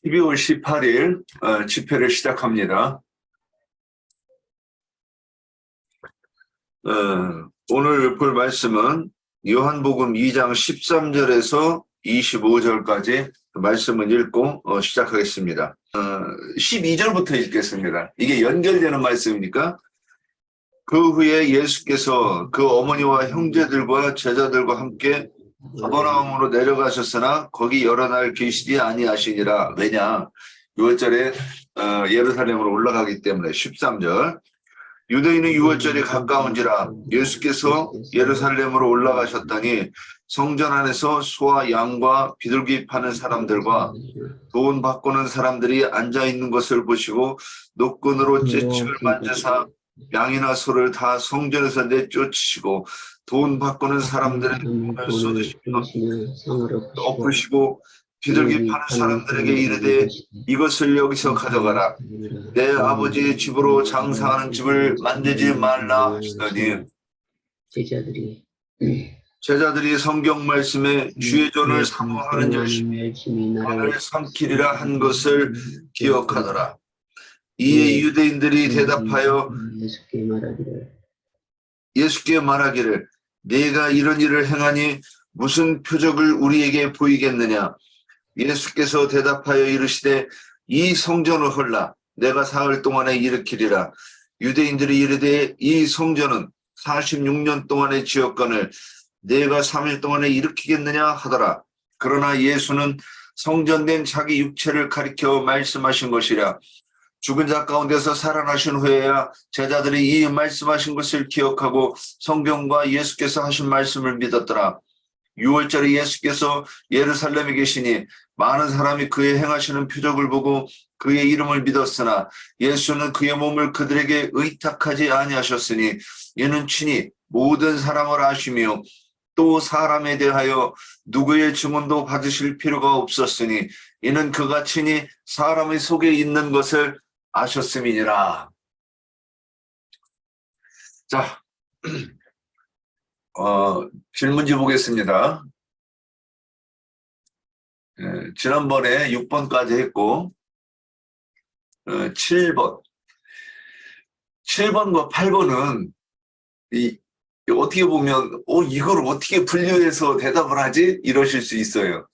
12월 18일 집회를 시작합니다. 오늘 볼 말씀은 요한복음 2장 13절에서 25절까지 말씀을 읽고 시작하겠습니다. 12절부터 읽겠습니다. 이게 연결되는 말씀이니까. 그 후에 예수께서 그 어머니와 형제들과 제자들과 함께 가버나움으로 내려가셨으나 거기 여러 날 계시지 아니하시니라. 왜냐? 6월절에 예루살렘으로 올라가기 때문에. 13절. 유대인의 6월절이 가까운지라 예수께서 예루살렘으로 올라가셨더니 성전 안에서 소와 양과 비둘기 파는 사람들과 돈 바꾸는 사람들이 앉아있는 것을 보시고 노끈으로 째찍을 만져사 양이나 소를 다 성전에서 내쫓으시고 돈 바꾸는 사람들의 돈을 쏟으시며 엎으시고 비둘기 파는 사람들에게 이르되 이것을 여기서 가져가라. 내 아버지의 집으로 장사하는 집을 만들지 말라 하시더니 제자들이 성경 말씀에 주의 전을 사모하는 열심히 돈을 삼키리라 한 것을 기억하더라. 이에 유대인들이 대답하여 예수께 말하기를 네가 이런 일을 행하니 무슨 표적을 우리에게 보이겠느냐. 예수께서 대답하여 이르시되 이 성전을 헐라 내가 사흘 동안에 일으키리라. 유대인들이 이르되 이 성전은 46년 동안의 지었건을 내가 3일 동안에 일으키겠느냐 하더라. 그러나 예수는 성전된 자기 육체를 가리켜 말씀하신 것이라. 죽은 자 가운데서 살아나신 후에야 제자들이 이 말씀하신 것을 기억하고 성경과 예수께서 하신 말씀을 믿었더라. 6월절에 예수께서 예루살렘에 계시니 많은 사람이 그의 행하시는 표적을 보고 그의 이름을 믿었으나 예수는 그의 몸을 그들에게 의탁하지 아니하셨으니 이는 친히 모든 사람을 아시며 또 사람에 대하여 누구의 증언도 받으실 필요가 없었으니 이는 그가 친히 사람의 속에 있는 것을 아셨음이니라. 자, 질문지 보겠습니다. 지난번에 6번까지 했고 7번 7번과 8번은 어떻게 보면 이걸 어떻게 분류해서 대답을 하지? 이러실 수 있어요.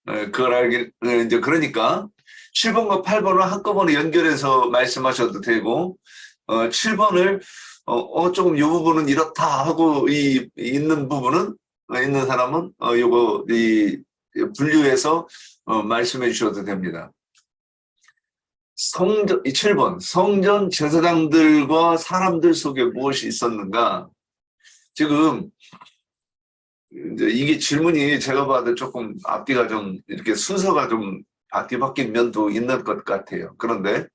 그걸 이제 그러니까 7번과 8번을 한꺼번에 연결해서 말씀하셔도 되고 7번을 조금 이 부분은 이렇다 하고 있는 부분은 있는 사람은 요거 분류해서 말씀해 주셔도 됩니다. 7번 성전 제사장들과 사람들 속에 무엇이 있었는가? 지금 이제 이게 질문이 제가 봐도 조금 앞뒤가 좀 이렇게 순서가 좀 앞뒤 바뀐 면도 있는 것 같아요. 그런데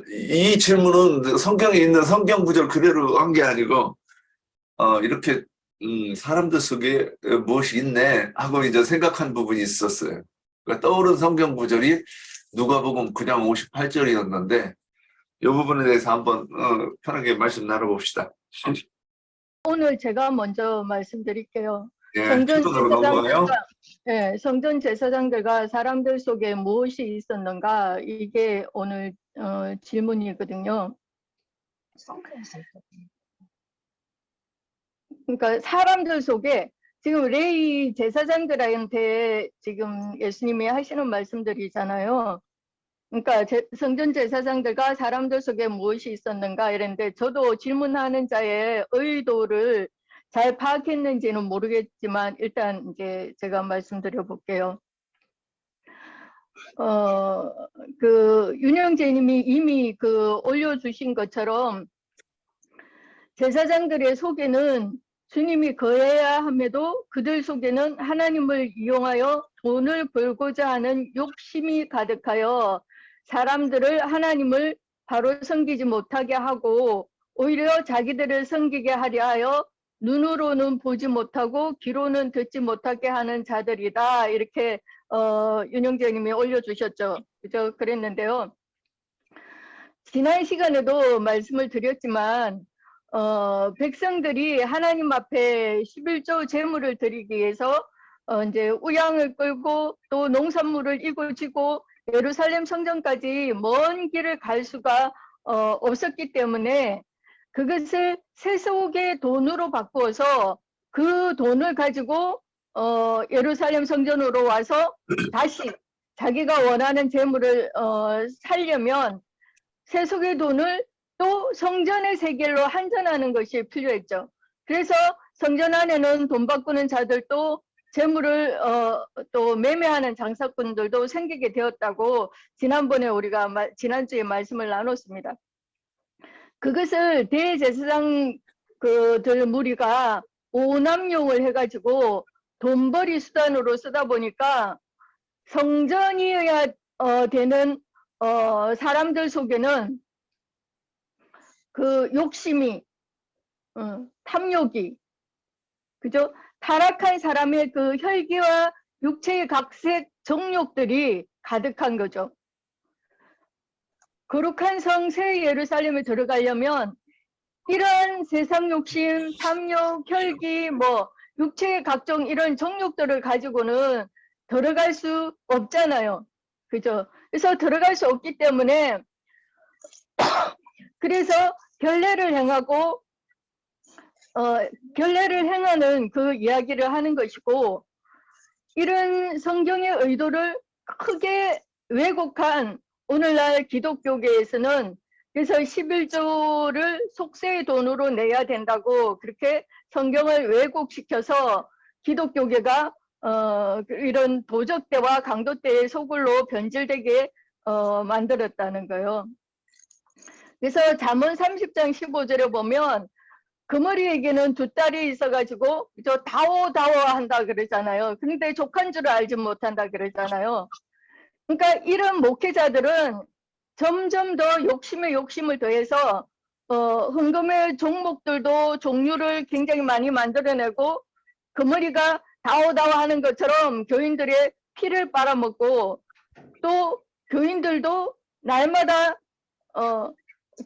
이 질문은 성경에 있는 성경 구절 그대로 한 게 아니고 이렇게 사람들 속에 무엇이 있네 하고 이제 생각한 부분이 있었어요. 그러니까 떠오른 성경 구절이 누가복음 9장 58절이었는데 이 부분에 대해서 한번 편하게 말씀 나눠봅시다. 오늘 제가 먼저 말씀드릴게요. 예, 성전 제사장들과 사람들 속에 무엇이 있었는가, 이게 오늘 질문이거든요. 그러니까 사람들 속에 지금 레위 제사장들한테 지금 예수님이 하시는 말씀들이잖아요. 그러니까 성전 제사장들과 사람들 속에 무엇이 있었는가 이랬는데, 저도 질문하는 자의 의도를 잘 파악했는지는 모르겠지만 일단 이제 제가 말씀드려 볼게요. 윤영재님이 이미 올려주신 것처럼 제사장들의 속에는 주님이 거해야 함에도 그들 속에는 하나님을 이용하여 돈을 벌고자 하는 욕심이 가득하여 사람들을 하나님을 바로 섬기지 못하게 하고 오히려 자기들을 섬기게 하려 하여 눈으로는 보지 못하고 귀로는 듣지 못하게 하는 자들이다. 이렇게 윤영재님이 올려주셨죠. 그죠? 그랬는데요. 지난 시간에도 말씀을 드렸지만 백성들이 하나님 앞에 11조 제물을 드리기 위해서 이제 우양을 끌고 또 농산물을 이고 지고 예루살렘 성전까지 먼 길을 갈 수가 없었기 때문에 그것을 세속의 돈으로 바꾸어서 그 돈을 가지고 예루살렘 성전으로 와서 다시 자기가 원하는 재물을 살려면 세속의 돈을 또 성전의 세겔로 환전하는 것이 필요했죠. 그래서 성전 안에는 돈 바꾸는 자들도 재물을 또 매매하는 장사꾼들도 생기게 되었다고 지난번에 우리가 지난주에 말씀을 나눴습니다. 그것을 대제사장 그들 무리가 오남용을 해가지고 돈벌이 수단으로 쓰다 보니까 성전이어야 되는 사람들 속에는 그 욕심이 탐욕이 그죠? 타락한 사람의 그 혈기와 육체의 각색 정욕들이 가득한 거죠. 거룩한 성 새 예루살렘에 들어가려면 이런 세상 욕심, 탐욕, 혈기, 뭐 육체의 각종 이런 정욕들을 가지고는 들어갈 수 없잖아요. 그죠? 그래서 들어갈 수 없기 때문에 그래서 결례를 행하고 결례를 행하는 그 이야기를 하는 것이고 이런 성경의 의도를 크게 왜곡한 오늘날 기독교계에서는 그래서 11조를 속세의 돈으로 내야 된다고 그렇게 성경을 왜곡시켜서 기독교계가 이런 도적대와 강도대의 소굴로 변질되게 만들었다는 거예요. 그래서 잠언 30장 15절에 보면 그 머리에게는 두 딸이 있어가지고 저 다워한다 그러잖아요. 근데 족한 줄 알지 못한다 그러잖아요. 그러니까 이런 목회자들은 점점 더 욕심에 욕심을 더해서 헌금의 종목들도 종류를 굉장히 많이 만들어내고 그 머리가 다워하는 것처럼 교인들의 피를 빨아먹고 또 교인들도 날마다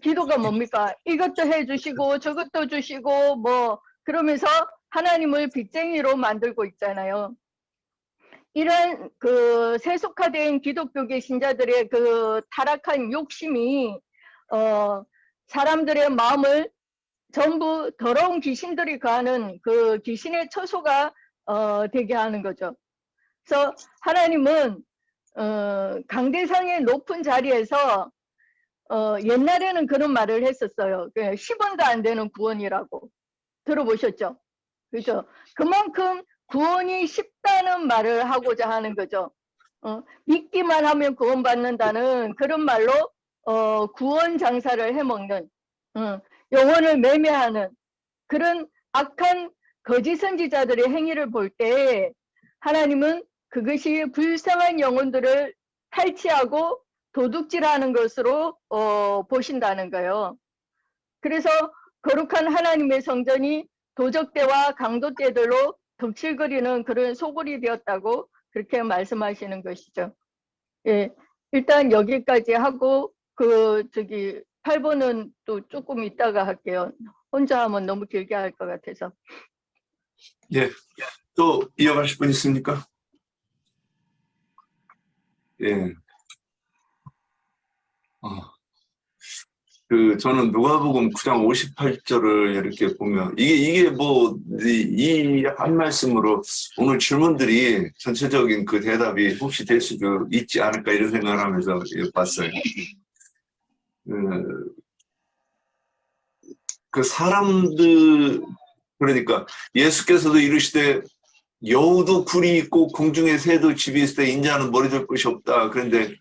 기도가 뭡니까? 이것도 해주시고 저것도 주시고 뭐 그러면서 하나님을 빚쟁이로 만들고 있잖아요. 이런 그 세속화된 기독교계 신자들의 그 타락한 욕심이 사람들의 마음을 전부 더러운 귀신들이 거하는 그 귀신의 처소가 되게 하는 거죠. 그래서 하나님은 강대상의 높은 자리에서 옛날에는 그런 말을 했었어요. 10원도 안 되는 구원이라고 들어보셨죠? 그죠? 그만큼 구원이 쉽다는 말을 하고자 하는 거죠. 믿기만 하면 구원받는다는 그런 말로 구원 장사를 해먹는 영혼을 매매하는 그런 악한 거짓 선지자들의 행위를 볼 때 하나님은 그것이 불쌍한 영혼들을 탈취하고 도둑질하는 것으로 보신다는 거예요. 그래서 거룩한 하나님의 성전이 도적대와 강도대들로 덕칠거리는 그런 소굴이 되었다고 그렇게 말씀하시는 것이죠. 예, 일단 여기까지 하고 그 8번은 또 조금 이따가 할게요. 혼자 하면 너무 길게 할 것 같아서. 예, 또 이어가실 분 있습니까? 예. 저는 누가복음 9장 58절을 이렇게 보면 이게 뭐 이 한 말씀으로 오늘 질문들이 전체적인 그 대답이 혹시 될 수도 있지 않을까 이런 생각을 하면서 봤어요. 그 사람들 그러니까 예수께서도 이르시되 여우도 굴이 있고 공중의 새도 집이 있을 때 인자는 머리둘 것이 없다. 그런데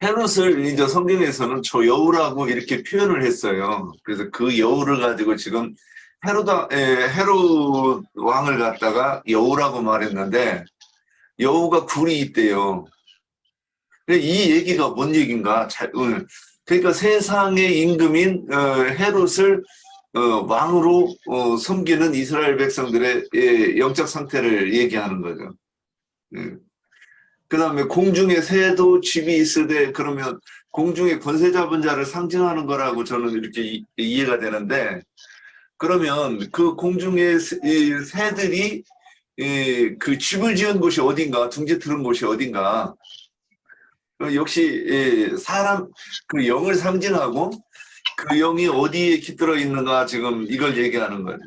헤롯을 이제 성경에서는 저 여우라고 이렇게 표현을 했어요. 그래서 그 여우를 가지고 지금 헤롯 왕을 갖다가 여우라고 말했는데 여우가 굴이 있대요. 이 얘기가 뭔 얘기인가? 그러니까 세상의 임금인 헤롯을 왕으로 섬기는 이스라엘 백성들의 영적 상태를 얘기하는 거죠. 그 다음에 공중에 새도 집이 있으되 그러면 공중에 권세 잡은 자를 상징하는 거라고 저는 이렇게 이해가 되는데 그러면 그 공중의 새들이 그 집을 지은 곳이 어딘가, 둥지 틀은 곳이 어딘가. 역시 사람 그 영을 상징하고 그 영이 어디에 깃들어 있는가 지금 이걸 얘기하는 거예요.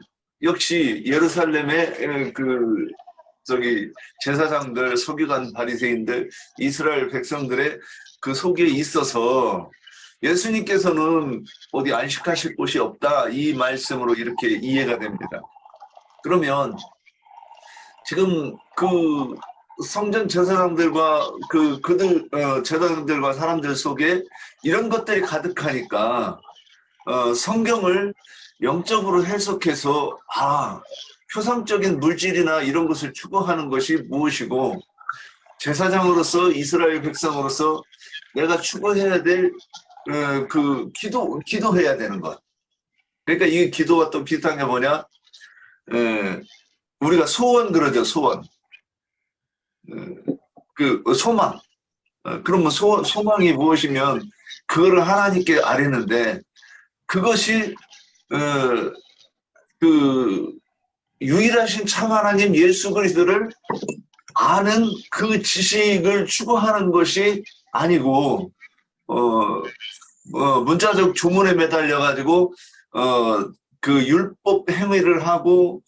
역시 예루살렘의 그 저기 제사장들, 서기관, 바리새인들, 이스라엘 백성들의 그 속에 있어서 예수님께서는 어디 안식하실 곳이 없다 이 말씀으로 이렇게 이해가 됩니다. 그러면 지금 그 성전 제사장들과 그들 제사장들과 사람들 속에 이런 것들이 가득하니까 성경을 영적으로 해석해서 표상적인 물질이나 이런 것을 추구하는 것이 무엇이고 제사장으로서 이스라엘 백성으로서 내가 추구해야 될 그 기도해야 되는 것. 그러니까 이 기도와 또 비슷한 게 뭐냐? 우리가 소원 그러죠, 소원. 그 소망. 그러면 소망이 무엇이면 그거를 하나님께 아뢰는데 그것이 그 유일하신 참 하나님 예수 그리스도를 아는 그 지식을 추구하는 것이 아니고 문자적 조문에 매달려 가지고 그 율법 행위를 하고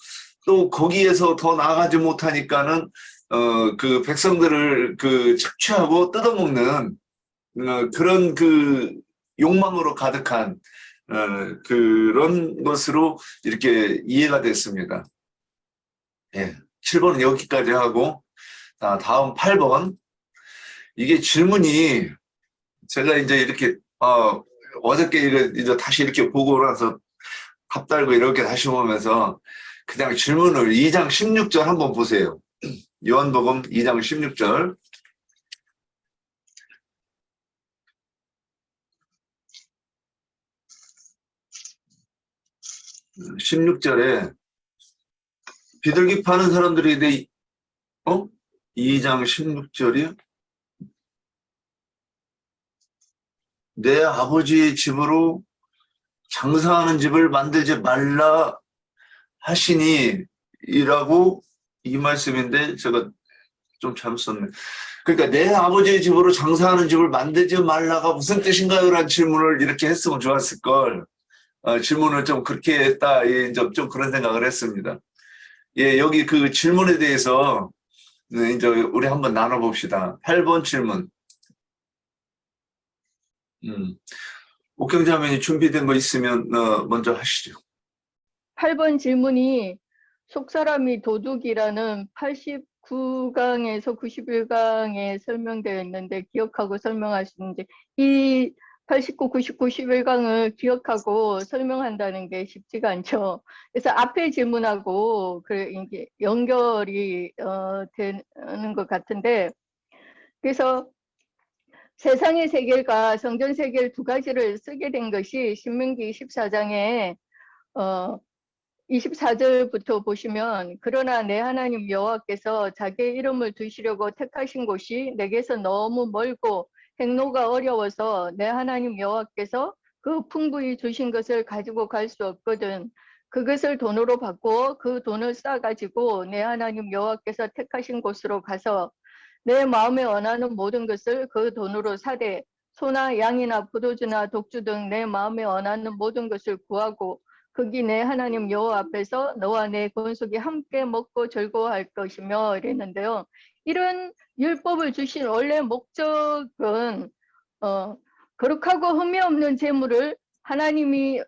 또 거기에서 더 나아가지 못하니까는 그 백성들을 그 착취하고 뜯어먹는 그런 그 욕망으로 가득한 그런 것으로 이렇게 이해가 됐습니다. 예, 7번은 여기까지 하고 다음 8번. 이게 질문이 제가 이제 이렇게 어저께 이제 다시 이렇게 보고 나서 갑 달고 이렇게 다시 보면서 그냥 질문을 2장 16절 한번 보세요. 요한복음 2장 16절. 16절에 비둘기 파는 사람들이 2장 16절이요? 내 아버지의 집으로 장사하는 집을 만들지 말라 하시니 이라고 이 말씀인데 제가 좀 잘못 썼네. 그러니까 내 아버지의 집으로 장사하는 집을 만들지 말라가 무슨 뜻인가요? 라는 질문을 이렇게 했으면 좋았을 걸. 질문을 좀 그렇게 했다. 좀 그런 생각을 했습니다. 예, 여기 그 질문에 대해서 이제 우리 한번 나눠봅시다. 8번 질문. 옥경자매님 준비된 거 있으면 먼저 하시죠. 8번 질문이 속사람이 도둑이라는 89강에서 91강에 설명되어 있는데 기억하고 설명할 수 있는지 이 89, 99, 91강을 기억하고 설명한다는 게 쉽지가 않죠. 그래서 앞에 질문하고 이게 연결이 되는 것 같은데 그래서 세상의 세계가 성전 세계를 두 가지를 쓰게 된 것이 신명기 24장에 24절부터 보시면 그러나 내 하나님 여호와께서 자기의 이름을 두시려고 택하신 곳이 내게서 너무 멀고 행로가 어려워서 내 하나님 여호와께서 그 풍부히 주신 것을 가지고 갈 수 없거든. 그것을 돈으로 바꾸어 그 돈을 싸가지고 내 하나님 여호와께서 택하신 곳으로 가서 내 마음에 원하는 모든 것을 그 돈으로 사되 소나 양이나 포도주나 독주 등 내 마음에 원하는 모든 것을 구하고 거기 내 하나님 여호와 앞에서 너와 내 권속이 함께 먹고 즐거워할 것이며 이랬는데요. 이런 율법을 주신 원래 목적은 거룩하고 흠이 없는 제물을 하나님이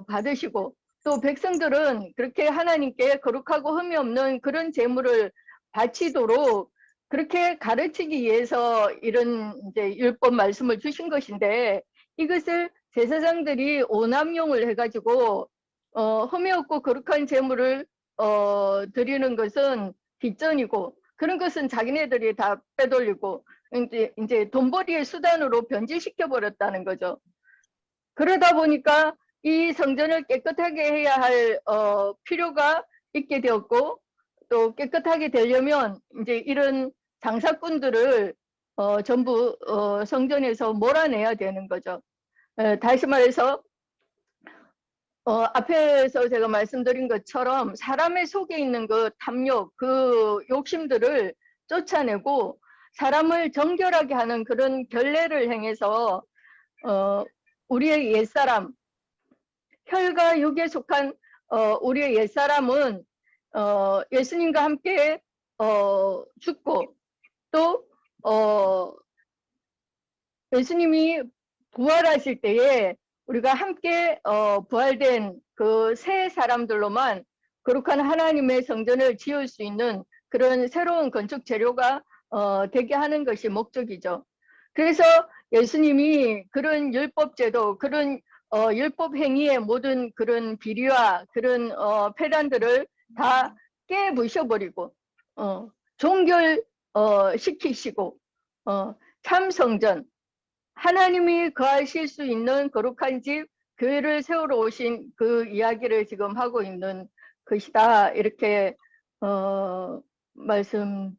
받으시고 또 백성들은 그렇게 하나님께 거룩하고 흠이 없는 그런 제물을 바치도록 그렇게 가르치기 위해서 이런 이제 율법 말씀을 주신 것인데 이것을 제사장들이 오남용을 해가지고 흠이 없고 거룩한 제물을 드리는 것은 빚전이고 그런 것은 자기네들이 다 빼돌리고 이제 돈벌이의 수단으로 변질시켜 버렸다는 거죠. 그러다 보니까 이 성전을 깨끗하게 해야 할 필요가 있게 되었고 또 깨끗하게 되려면 이제 이런 장사꾼들을 전부 성전에서 몰아내야 되는 거죠. 다시 말해서 앞에서 제가 말씀드린 것처럼 사람의 속에 있는 그 탐욕, 그 욕심들을 쫓아내고 사람을 정결하게 하는 그런 결례를 행해서 우리의 옛사람, 혈과 육에 속한 우리의 옛사람은 예수님과 함께 죽고 또 예수님이 부활하실 때에 우리가 함께 부활된 그 새 사람들로만 거룩한 하나님의 성전을 지을 수 있는 그런 새로운 건축 재료가 되게 하는 것이 목적이죠. 그래서 예수님이 그런 율법 제도, 그런 율법 행위의 모든 그런 비리와 그런 폐단들을 다 깨부셔버리고 종결 시키시고 참 성전, 하나님이 거하실 수 있는 거룩한 집, 교회를 세우러 오신 그 이야기를 지금 하고 있는 것이다. 이렇게 말씀드릴게요.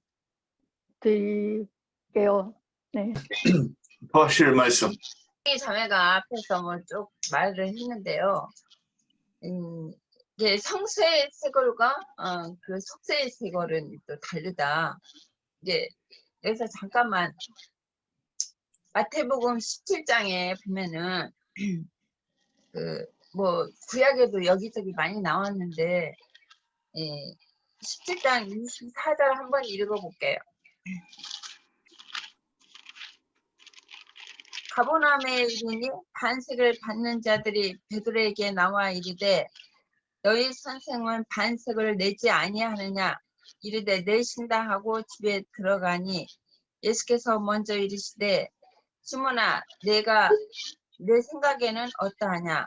네. 더 하실 말씀. 이 자매가 앞에서 뭐 쭉 말을 했는데요. 이게 성쇠의 세골과 그 속세의 세골은 또 다르다. 이게 여기서 잠깐만 마태복음 17장에 보면은 그 뭐 구약에도 여기저기 많이 나왔는데 17장 24절 한번 읽어볼게요. 가버나움에 이르니 반색을 받는 자들이 베드로에게 나와 이르되 너희 선생은 반색을 내지 아니하느냐 이르되 내신다 하고 집에 들어가니 예수께서 먼저 이르시되 시몬아 내가 내 생각에는 어떠하냐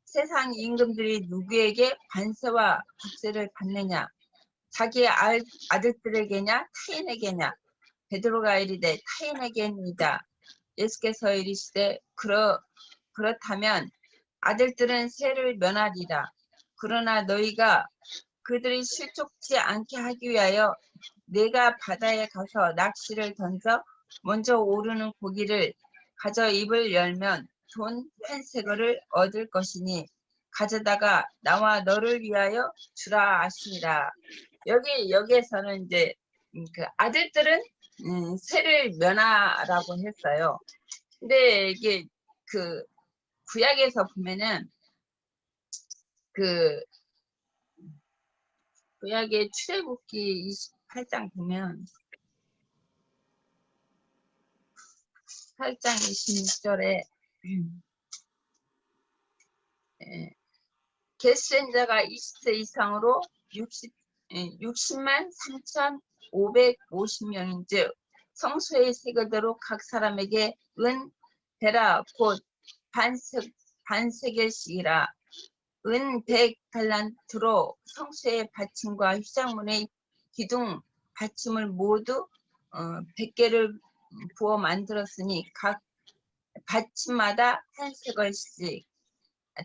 세상 임금들이 누구에게 관세와 국세를 받느냐 자기 아들들에게냐 타인에게냐 베드로가 이르되 타인에게니이다. 예수께서 이르시되 그렇다면 아들들은 세를 면하리라. 그러나 너희가 그들이 실족지 않게 하기 위하여 내가 바다에 가서 낚시를 던져 먼저 오르는 고기를 가져 입을 열면 돈 한 세거를 얻을 것이니 가져다가 나와 너를 위하여 주라 하시니라. 여기에서는 이제 그 아들들은 세를 면하라고 했어요. 근데 이게 그 구약에서 보면은 그 구약의 출애굽기 28장 보면 8장 26절에 계수된 자가 20세 이상으로 60만 3,550명인 즉 성소의 세거대로 각 사람에게 은 베라 곧 반세겔씩이라 은 100달란트로 성소의 받침과 휘장문의 기둥 받침을 모두 100개를 부어 만들었으니 각 받침마다 한 세겔씩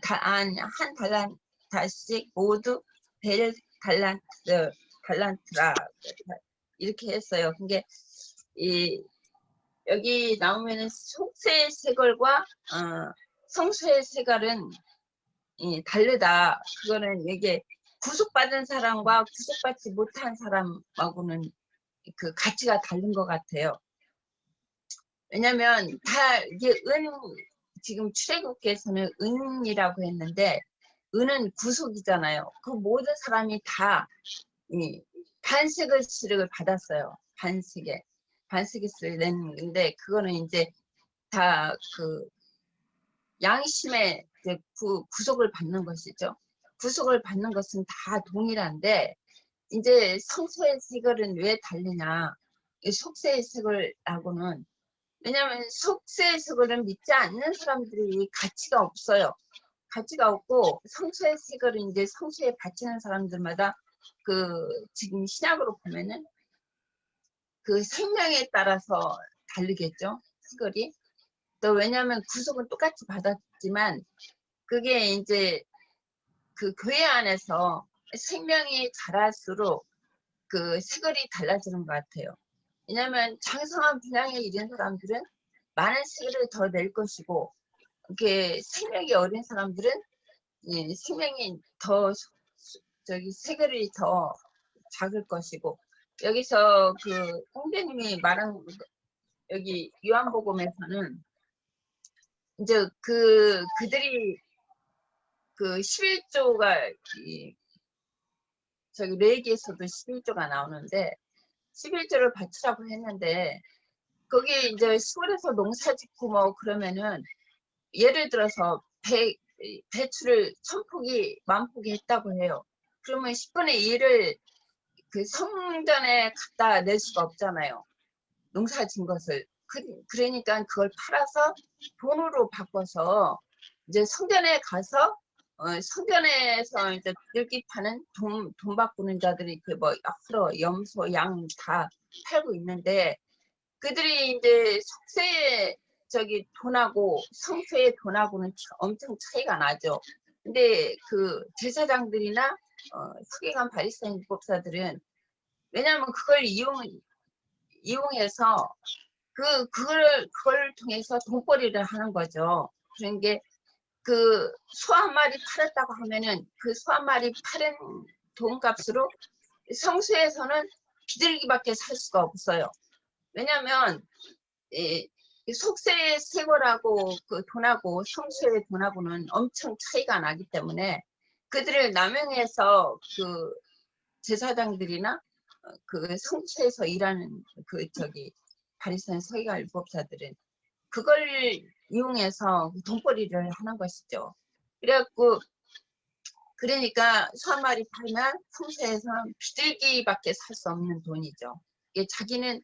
한 달란트씩 모두 100달란트라 이렇게 했어요. 근데 여기 나오면은 속세의 세겔과 성소의 세겔은 다르다. 그거는 이게 구속받은 사람과 구속받지 못한 사람하고는 그 가치가 다른 것 같아요. 왜냐면 다 이게 지금 출애굽기에서는 은이라고 했는데 은은 구속이잖아요. 그 모든 사람이 다 반세겔씩을 받았어요. 반세겔씩을 낸 건데 그거는 이제 다 그 양심의 이제 구속을 받는 것이죠. 구속을 받는 것은 다 동일한데 이제 성소의 세겔은 왜 다르냐? 속세의 세겔하고는 왜냐하면 속세의 세겔은 믿지 않는 사람들이 가치가 없어요. 가치가 없고 성소의 세겔은 이제 성소에 바치는 사람들마다 그 지금 신약으로 보면은 그 생명에 따라서 다르겠죠. 세겔이. 또 왜냐하면 구속은 똑같이 받았지만 그게 이제 그 교회 안에서 생명이 자랄수록 그 세겔이 달라지는 것 같아요. 왜냐하면 장성한 분양에 이른 사람들은 많은 세겔을 더 낼 것이고 이렇게 생명이 어린 사람들은 예, 생명이 더 저기 세계를 더 작을 것이고 여기서 그 홍대님이 말한 여기 요한복음에서는 이제 그들이 그 11조가 저기 레위기에서도 11조가 나오는데 11조를 바치라고 했는데 거기에 이제 시골에서 농사 짓고 뭐 그러면은 예를 들어서 배추를 1000포기, 10,000포기 했다고 해요. 그러면 10분의 1을 그 성전에 갖다 낼 수가 없잖아요. 농사 짓는 것을. 그러니까 그걸 팔아서 돈으로 바꿔서 이제 성전에 가서 성전에서 이제 들기 파는 돈 바꾸는 자들이 그 뭐 앞으로 염소, 양 다 팔고 있는데 그들이 이제 속세의 저기 돈하고 성소의 돈하고는 엄청 차이가 나죠. 근데 그 제사장들이나 서기관 바리새인 율법사들은 왜냐하면 그걸 이용해서 그걸 통해서 돈벌이를 하는 거죠. 그런 게 그 소 한 마리 팔았다고 하면은 그 소 한 마리 팔은 돈값으로 성소에서는 비둘기밖에 살 수가 없어요. 왜냐하면 속세의 세골하고 그 돈하고 성소의 돈하고는 엄청 차이가 나기 때문에 그들을 남용해서 그 제사장들이나 그 성소에서 일하는 그 저기 바리새인 서기관 율법사들은 그걸 이용해서 돈벌이를 하는 것이죠. 그래갖고 그러니까 소 한 마리 팔면 성소에서는 비둘기밖에 살 수 없는 돈이죠. 이게 자기는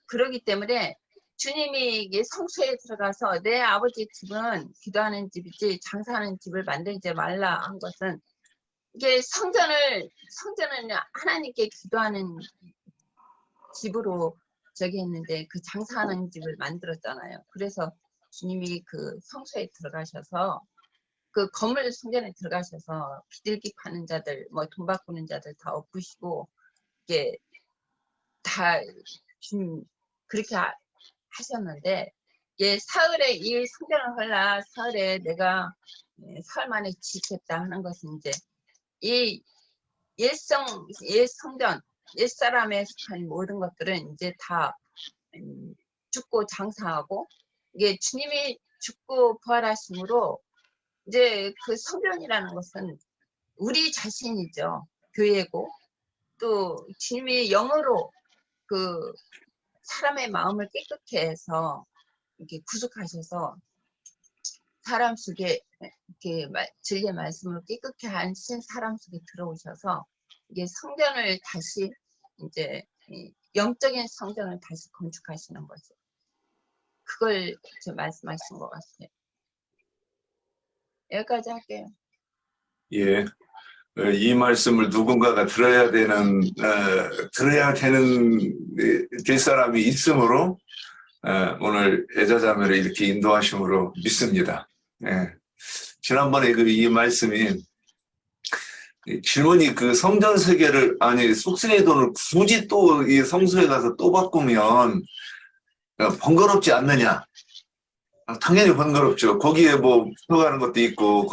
그러기 때문에 주님이 이게 성소에 들어가서 내 아버지 집은 기도하는 집이지 장사하는 집을 만들지 말라 한 것은 이게 성전은 하나님께 기도하는 집으로 저기 했는데 그 장사하는 집을 만들었잖아요. 그래서 주님이 그 성소에 들어가셔서 그 건물 성전에 들어가셔서 비둘기 파는 자들, 뭐 돈 바꾸는 자들 다 엎으시고 이게 다 그렇게 하셨는데 예, 사흘에 이 성전을 헐라 사흘에 내가 사흘 만에 지켰다 하는 것은 이제 이 옛성전 옛사람에 속한 모든 것들은 이제 다 죽고 장사하고 이게 주님이 죽고 부활하심으로 이제 그 성전이라는 것은 우리 자신이죠. 교회고 또 주님이 영으로 그 사람의 마음을 깨끗게 해서 이렇게 구속하셔서 사람 속에 이렇게 진리의 말씀을 깨끗게 하신 사람 속에 들어오셔서 이게 성전을 다시 이제 영적인 성전을 다시 건축하시는 거죠. 그걸 말씀하신 것 같아요. 여기까지 할게요. 예. 이 말씀을 누군가가 들어야 되는 될 사람이 있으므로 오늘 애자자매를 이렇게 인도하심으로 믿습니다. 예. 지난번에 이 말씀이 질문이 그 성전 세계를 아니 속세의 돈을 굳이 또 이 성소에 가서 또 바꾸면 번거롭지 않느냐? 당연히 번거롭죠. 거기에 뭐 들어가는 것도 있고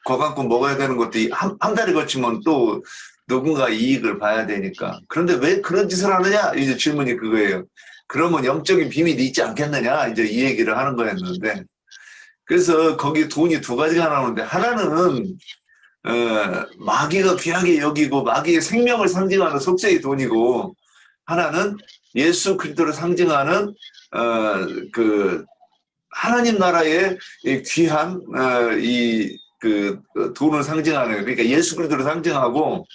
거간권 먹어야 되는 것도 한 달에 거치면 또 누군가 이익을 봐야 되니까. 그런데 왜 그런 짓을 하느냐? 이제 질문이 그거예요. 그러면 영적인 비밀이 있지 않겠느냐? 이제 이 얘기를 하는 거였는데. 그래서 거기 돈이 두 가지가 나오는데 하나는 마귀가 귀하게 여기고 마귀의 생명을 상징하는 속세의 돈이고 하나는 예수 그리스도를 상징하는 그 하나님 나라의 귀한 돈을 상징하는 그러니까 예수 그리스도를 상징하고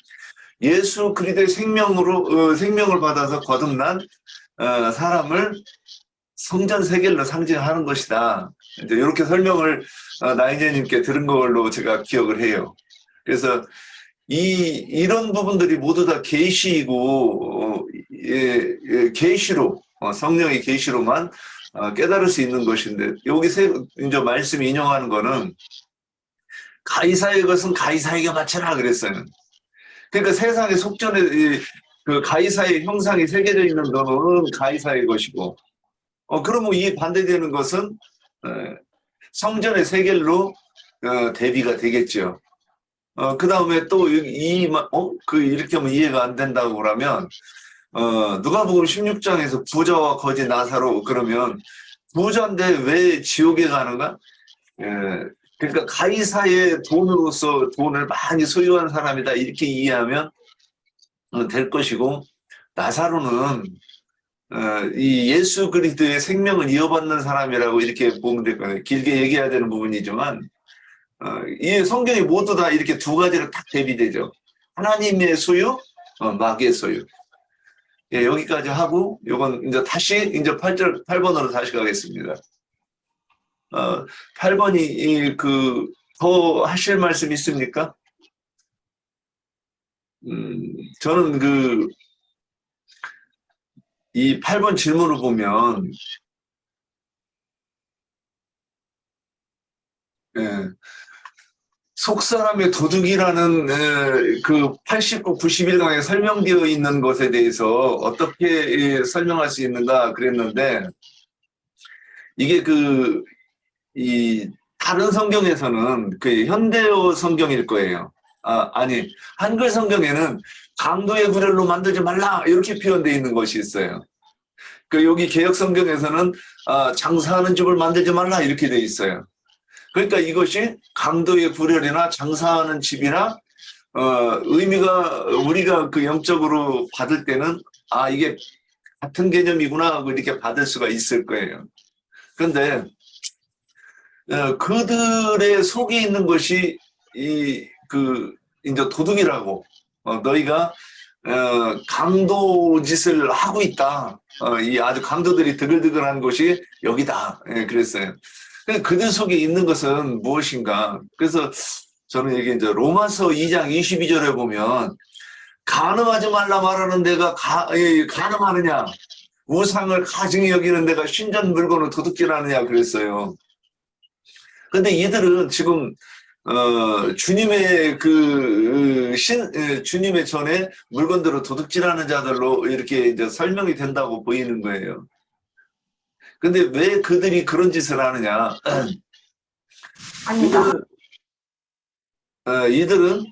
예수 그리스도의 생명을 받아서 거듭난 사람을 성전 세겔로 상징하는 것이다. 이제 이렇게 설명을 나인제님께 들은 걸로 제가 기억을 해요. 그래서 이런 부분들이 모두 다 계시이고 계시로 성령의 계시로만 깨달을 수 있는 것인데 여기서 이제 말씀이 인용하는 거는 가이사의 것은 가이사에게 바쳐라 그랬어요. 그러니까 세상의 속전에 그 가이사의 형상이 새겨져 있는 돈은 가이사의 것이고 그러면 이 반대되는 것은 성전의 세겔로 대비가 되겠죠. 그 다음에 또 이렇게 하면 이해가 안 된다고 그러면, 누가복음 16장에서 부자와 거지 나사로 그러면 부자인데 왜 지옥에 가는가? 그러니까 가이사의 돈으로서 돈을 많이 소유한 사람이다 이렇게 이해하면 될 것이고, 나사로는 이 예수 그리스도의 생명을 이어받는 사람이라고 이렇게 보면 될 거예요. 길게 얘기해야 되는 부분이지만 이 성경이 모두 다 이렇게 두 가지로 딱 대비되죠. 하나님의 소유, 마귀의 소유. 예, 여기까지 하고 요건 이제 다시 이제 8번으로 다시 가겠습니다. 8번이 더 하실 말씀 있습니까? 저는 이 8번 질문을 보면, 속사람의 도둑이라는 그 89, 91강에 설명되어 있는 것에 대해서 어떻게 설명할 수 있는가 그랬는데, 이게 이 다른 성경에서는 현대어 성경일 거예요. 아니, 한글 성경에는 강도의 구렬로 만들지 말라 이렇게 표현되어 있는 것이 있어요. 여기 개역 성경에서는 장사하는 집을 만들지 말라 이렇게 되어 있어요. 그러니까 이것이 강도의 구렬이나 장사하는 집이나 의미가 우리가 영적으로 받을 때는 이게 같은 개념이구나 이렇게 받을 수가 있을 거예요. 그런데 그들의 속에 있는 것이 이제 도둑이라고, 너희가 강도 짓을 하고 있다. 이 아주 강도들이 드글드글한 곳이 여기다. 그랬어요. 그들 속에 있는 것은 무엇인가? 그래서 저는 이게 이제 로마서 2장 22절에 보면 간음하지 말라 말하는 데가 간음하느냐? 우상을 가증히 여기는 데가 신전 물건을 도둑질하느냐 그랬어요. 근데 이들은 지금 주님의 주님의 전에 물건들을 도둑질하는 자들로 이렇게 이제 설명이 된다고 보이는 거예요. 근데 왜 그들이 그런 짓을 하느냐? 이들은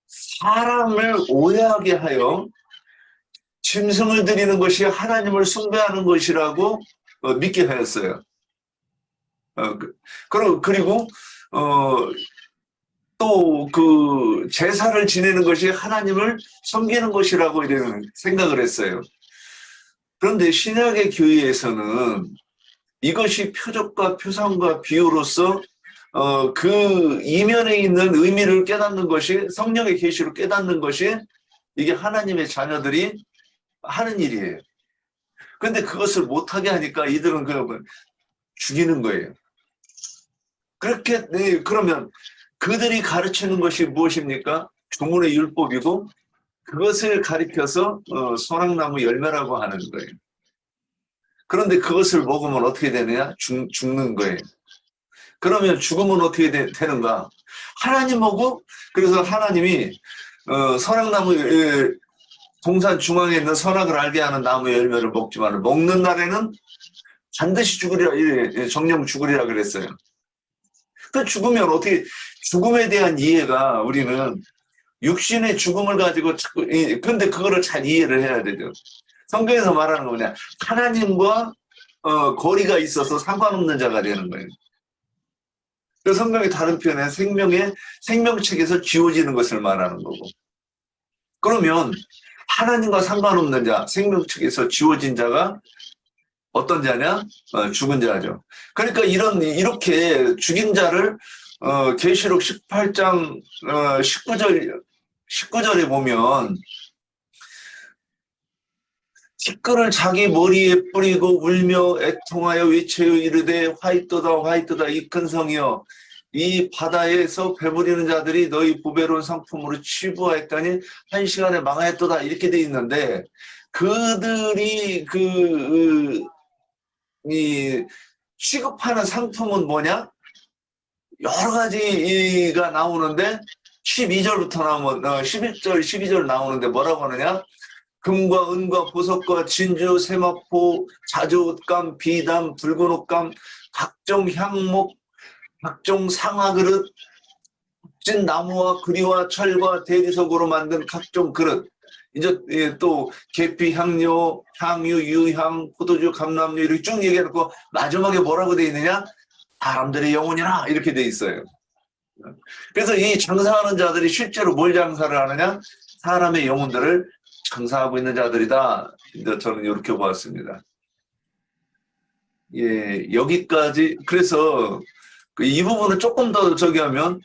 사람을 오해하게 하여 짐승을 드리는 것이 하나님을 숭배하는 것이라고 믿게 하였어요. 그리고 또 제사를 지내는 것이 하나님을 섬기는 것이라고 이런 생각을 했어요. 그런데 신약의 교회에서는 이것이 표적과 표상과 비유로서 그 이면에 있는 의미를 깨닫는 것이, 성령의 계시로 깨닫는 것이 이게 하나님의 자녀들이 하는 일이에요. 그런데 그것을 못하게 하니까 이들은 죽이는 거예요. 그러면 그들이 가르치는 것이 무엇입니까? 주문의 율법이고, 그것을 가리켜서 소낙나무 열매라고 하는 거예요. 그런데 그것을 먹으면 어떻게 되느냐? 죽는 거예요. 그러면 죽으면 어떻게 되는가? 하나님하고, 그래서 하나님이 선악나무 동산 중앙에 있는 선악을 알게 하는 나무 열매를 먹지만 먹는 날에는 반드시 죽으리라, 정령 죽으리라 그랬어요. 죽으면 어떻게, 죽음에 대한 이해가 우리는 육신의 죽음을 가지고 자꾸, 근데 그거를 잘 이해를 해야 되죠. 성경에서 말하는 거 뭐냐? 하나님과 거리가 있어서 상관없는 자가 되는 거예요. 그 성경의 다른 표현에 생명책에서 지워지는 것을 말하는 거고. 그러면 하나님과 상관없는 자, 생명책에서 지워진 자가 어떤 자냐? 죽은 자죠. 그러니까 이렇게 죽인 자를 계시록 18장 19절에 보면 티끌을 자기 머리에 뿌리고 울며 애통하여 외쳐요 이르되 화이토다 화이토다 이 큰 성이여 이 바다에서 배부리는 자들이 너희 부배로운 상품으로 취부하였다니 한 시간에 망하였도다 이렇게 돼 있는데, 그들이 이 취급하는 상품은 뭐냐? 여러 가지가 나오는데 12절부터 나오면 11절 12절 나오는데 뭐라고 하느냐? 금과 은과 보석과 진주, 세마포, 자주옷감, 비담, 붉은 옷감, 각종 향목, 각종 상화 그릇, 진 나무와 구리와 철과 대리석으로 만든 각종 그릇, 이제 또 계피, 향료, 향유, 유향, 포도주, 감람류 이렇게 쭉 얘기해놓고 마지막에 뭐라고 돼 있느냐? 사람들의 영혼이라 이렇게 돼 있어요. 그래서 이 장사하는 자들이 실제로 뭘 장사를 하느냐? 사람의 영혼들을 장사하고 있는 자들이다. 저는 이렇게 보았습니다. 예, 여기까지. 그래서 이 부분은 조금 더 저기 하면,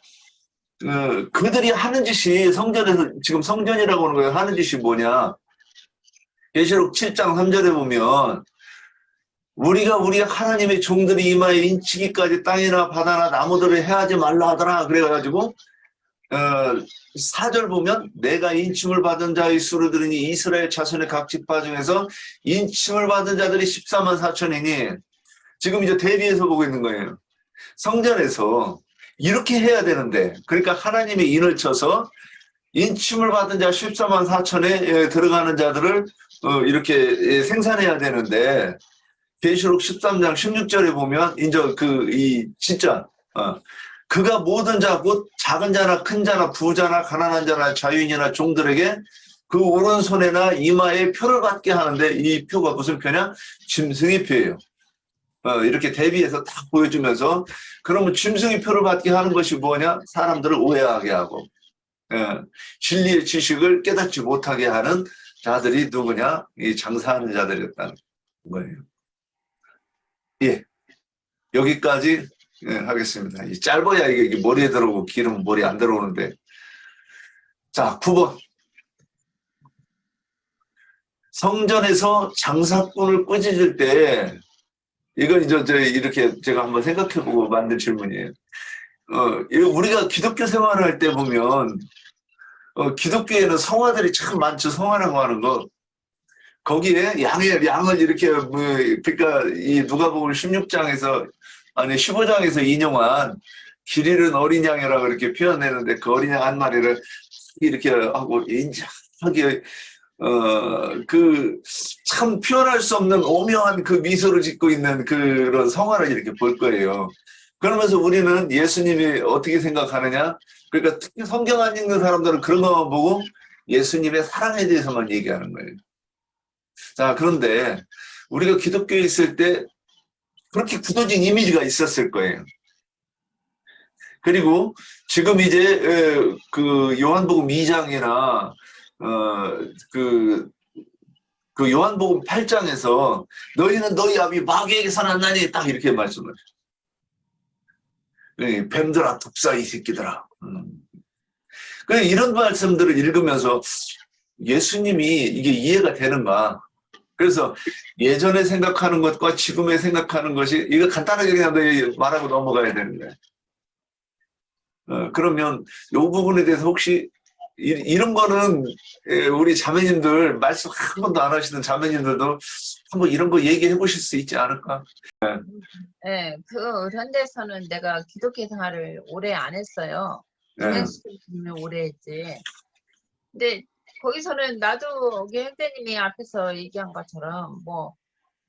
그들이 하는 짓이 성전에서, 지금 성전이라고 하는 거예요. 하는 짓이 뭐냐. 계시록 7장 3절에 보면, 우리가 하나님의 종들이 이마에 인치기까지 땅이나 바다나 나무들을 해하지 말라 하더라. 그래가지고, 4절 보면 내가 인침을 받은 자의 수를 들으니 이스라엘 자손의 각 지파 중에서 인침을 받은 자들이 14만 4천이니 지금 이제 대비해서 보고 있는 거예요. 성전에서 이렇게 해야 되는데, 그러니까 하나님의 인을 쳐서 인침을 받은 자 14만 4천에 들어가는 자들을 이렇게 생산해야 되는데, 계시록 13장 16절에 보면 이제 진짜 그가 모든 자 곧 작은 자나 큰 자나 부자나 가난한 자나 자유인이나 종들에게 그 오른손에나 이마에 표를 받게 하는데, 이 표가 무슨 표냐? 짐승의 표예요. 이렇게 대비해서 딱 보여주면서, 그러면 짐승의 표를 받게 하는 것이 뭐냐? 사람들을 오해하게 하고, 진리의 지식을 깨닫지 못하게 하는 자들이 누구냐? 이 장사하는 자들이었다는 거예요. 예, 여기까지 하겠습니다. 짧아야 이게 머리에 들어오고 길으면 머리 안 들어오는데. 자, 9번. 성전에서 장사꾼을 꾸짖을 때, 이건 이제 이렇게 제가 한번 생각해보고 만든 질문이에요. 우리가 기독교 생활을 할 때 보면, 기독교에는 성화들이 참 많죠. 성화라고 하는 거. 거기에 양을 이렇게, 그러니까 이 누가복음 16장에서, 아니 15장에서 인용한 길 잃은 어린 양이라고 이렇게 표현했는데, 그 어린 양 한 마리를 이렇게 하고 인자하게 참 표현할 수 없는 오묘한 그 미소를 짓고 있는 그런 성화를 이렇게 볼 거예요. 그러면서 우리는 예수님이 어떻게 생각하느냐? 그러니까 특히 성경 안 읽는 사람들은 그런 것만 보고 예수님의 사랑에 대해서만 얘기하는 거예요. 자, 그런데 우리가 기독교에 있을 때 그렇게 굳어진 이미지가 있었을 거예요. 그리고 지금 이제 그 요한복음 2장이나 그 요한복음 8장에서 너희는 너희 아비 마귀에게서 났나니 딱 이렇게 말씀을 해요. 뱀들아, 독사 이 새끼들아. 이런 말씀들을 읽으면서 예수님이 이게 이해가 되는가? 그래서 예전에 생각하는 것과 지금에 생각하는 것이, 이거 간단하게 그냥 말하고 넘어가야 되는 거예요. 그러면 이 부분에 대해서 혹시 이런 거는 우리 자매님들 말씀 한 번도 안 하시는 자매님들도 한번 이런 거 얘기해 보실 수 있지 않을까? 네, 그런 데서는 내가 기독교 생활을 오래 안 했어요. 은행수님을 오래 했지. 근데 거기서는 나도 형제님이 앞에서 얘기한 것처럼 뭐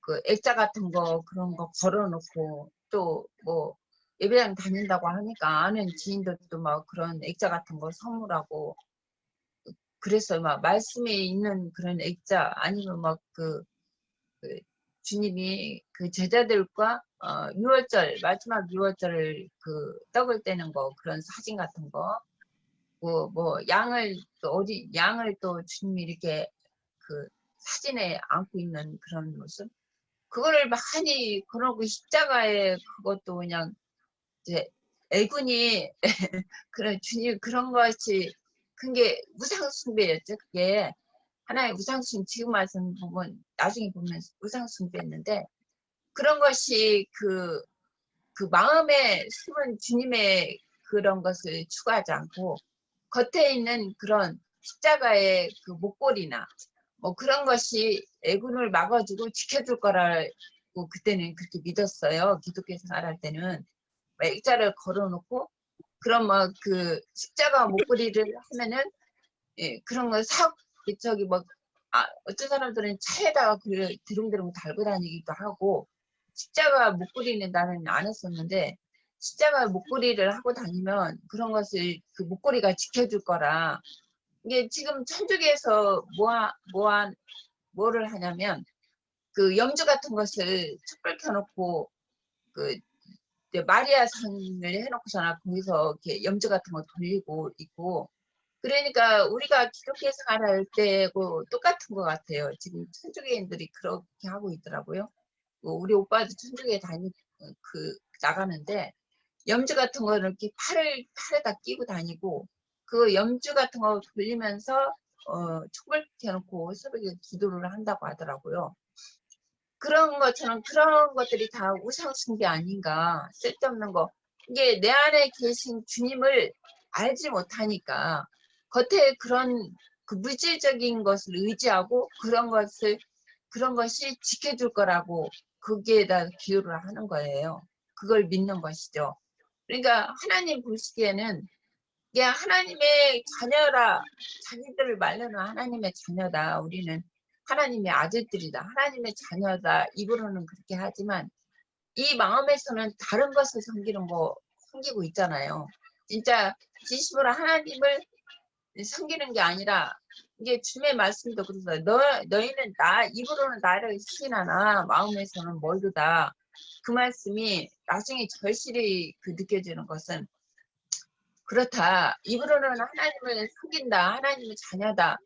그 액자 같은 거 그런 거 걸어놓고 또 뭐 예배당 다닌다고 하니까 아는 지인들도 막 그런 액자 같은 거 선물하고 그랬어요. 막 말씀에 있는 그런 액자 아니면 막 그 주님이 그 제자들과 6월절 마지막 6월절 그 떡을 떼는 거 그런 사진 같은 거 뭐 양을 또 주님이 이렇게 그 사진에 안고 있는 그런 모습 그거를 많이 그러고 십자가에 그것도 그냥 이제 애군이 그런 주님 그런 것이 그게 우상숭배였죠. 그게 하나의 우상숭 지금 말씀 보면 나중에 보면 우상숭배였는데 그런 것이 그 마음에 숨은 주님의 그런 것을 추구하지 않고 겉에 있는 그런 십자가의 그 목걸이나 뭐 그런 것이 애군을 막아주고 지켜줄 거라고 그때는 그렇게 믿었어요. 기독교 생활할 때는 액자를 걸어놓고 그런 막 그 십자가 목걸이를 하면은 예, 그런 거 저기 뭐 어떤 사람들은 차에다가 드릉드릉 달고 다니기도 하고 십자가 목걸이는 나는 안 했었는데 십자가 목걸이를 하고 다니면 그런 것을 그 목걸이가 지켜줄 거라. 이게 지금 천주교에서 뭐를 하냐면 그 염주 같은 것을 촛불 켜놓고 그 이제 마리아 상을 해놓고서나 거기서 이렇게 염주 같은 거 돌리고 있고, 그러니까 우리가 기독교 생활할 때고 똑같은 것 같아요. 지금 천주교인들이 그렇게 하고 있더라고요. 우리 오빠도 천주교에 나가는데 염주 같은 거를 이렇게 팔에다 끼고 다니고, 그 염주 같은 거 돌리면서 촛불 켜놓고 새벽에 기도를 한다고 하더라고요. 그런 것처럼 그런 것들이 다 우상숭배 아닌가, 쓸데없는 거. 이게 내 안에 계신 주님을 알지 못하니까 겉에 그런 그 물질적인 것을 의지하고 그런 것이 지켜줄 거라고 거기에다 기도를 하는 거예요. 그걸 믿는 것이죠. 그러니까 하나님 보시기에는 이게 하나님의 자녀라, 자기들을 말로는 하나님의 자녀다, 우리는 하나님의 아들들이다, 하나님의 자녀다, 입으로는 그렇게 하지만 이 마음에서는 다른 것을 섬기고 있잖아요. 진짜 진심으로 하나님을 섬기는 게 아니라, 이게 주님의 말씀도 그래서 너희는 입으로는 나를 시인하나 마음에서는 멀도다. 그 말씀이 나중에 절실히 느껴지는 것은 그렇다. 입으로는 하나님을 섬긴다, 하나님의 자녀다,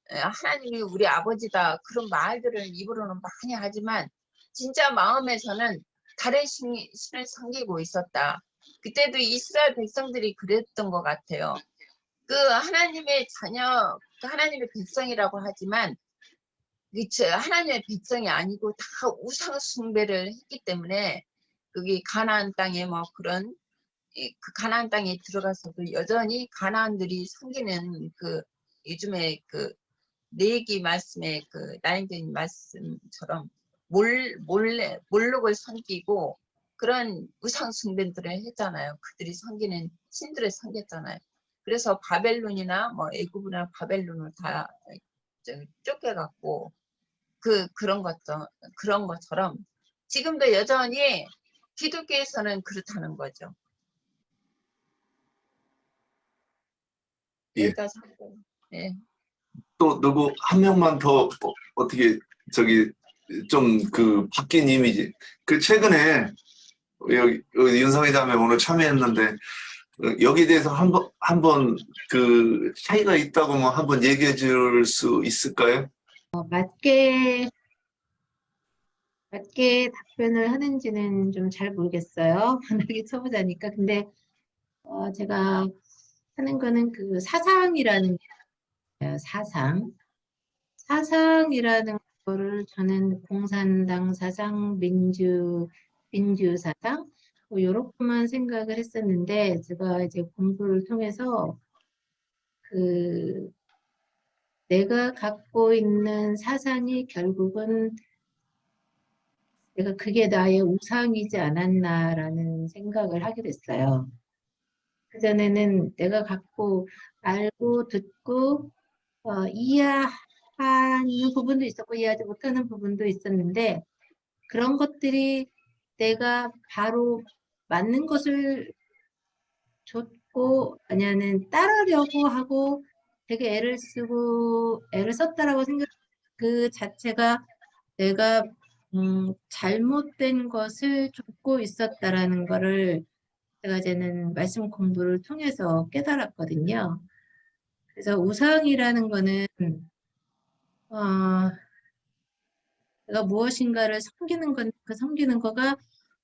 하나님이 우리 아버지다, 그런 말들을 입으로는 많이 하지만 진짜 마음에서는 다른 신을 섬기고 있었다. 그때도 이스라엘 백성들이 그랬던 것 같아요. 그 하나님의 자녀, 하나님의 백성이라고 하지만 하나님의 백성이 아니고 다 우상 숭배를 했기 때문에, 그게 가나안 땅에 뭐 그런 그 가나안 땅에 들어가서도 여전히 가나안들이 섬기는 요즘에 레위기 말씀에 나인된 말씀처럼 몰록을 섬기고 그런 우상 숭배들을 했잖아요. 그들이 섬기는 신들을 섬겼잖아요. 그래서 바벨론이나 뭐 애굽이나 바벨론을 다 쫓겨갔고, 그런 것처럼 지금도 여전히 기독교에서는 그렇다는 거죠. 예. 여기까지 하고. 네. 또 누구 한 명만 더 어떻게 좀 바뀐 이미지. 최근에 여기 윤성회담에 오늘 참여했는데 여기에 대해서 한번 차이가 있다고 한번 얘기해 줄 수 있을까요? 맞게 답변을 하는지는 좀 잘 모르겠어요. 만약에 초보자니까. 근데 제가 하는 거는 사상이라는 거예요. 사상이라는 거를 저는 공산당 사상, 민주 사상 이렇게만 생각을 했었는데, 제가 이제 공부를 통해서 내가 갖고 있는 사상이 결국은 그게 나의 우상이지 않았나라는 생각을 하게 됐어요. 그전에는 내가 알고 듣고 이해하는 부분도 있었고 이해하지 못하는 부분도 있었는데, 그런 것들이 내가 바로 맞는 것을 줬고 아니면 따르려고 하고 되게 애를 썼다라고 생각, 그 자체가 내가 잘못된 것을 쫓고 있었다라는 거를 제가 이제는 말씀 공부를 통해서 깨달았거든요. 그래서 우상이라는 거는 내가 무엇인가를 섬기는 건, 섬기는 거가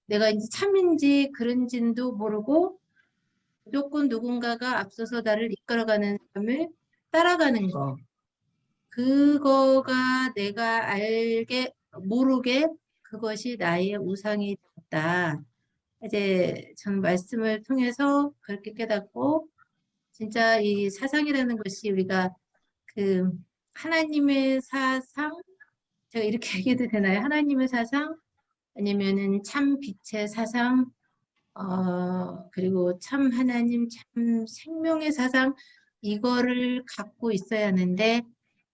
내가 이제 참인지 그런지도 모르고 무조건 누군가가 앞서서 나를 이끌어가는 삶을 따라가는 거. 그거가 내가 모르게 그것이 나의 우상이 됐다. 이제 전 말씀을 통해서 그렇게 깨닫고, 진짜 이 사상이라는 것이 우리가 하나님의 사상, 제가 이렇게 얘기해도 되나요? 하나님의 사상, 아니면은 참 빛의 사상, 그리고 참 하나님, 참 생명의 사상, 이거를 갖고 있어야 하는데,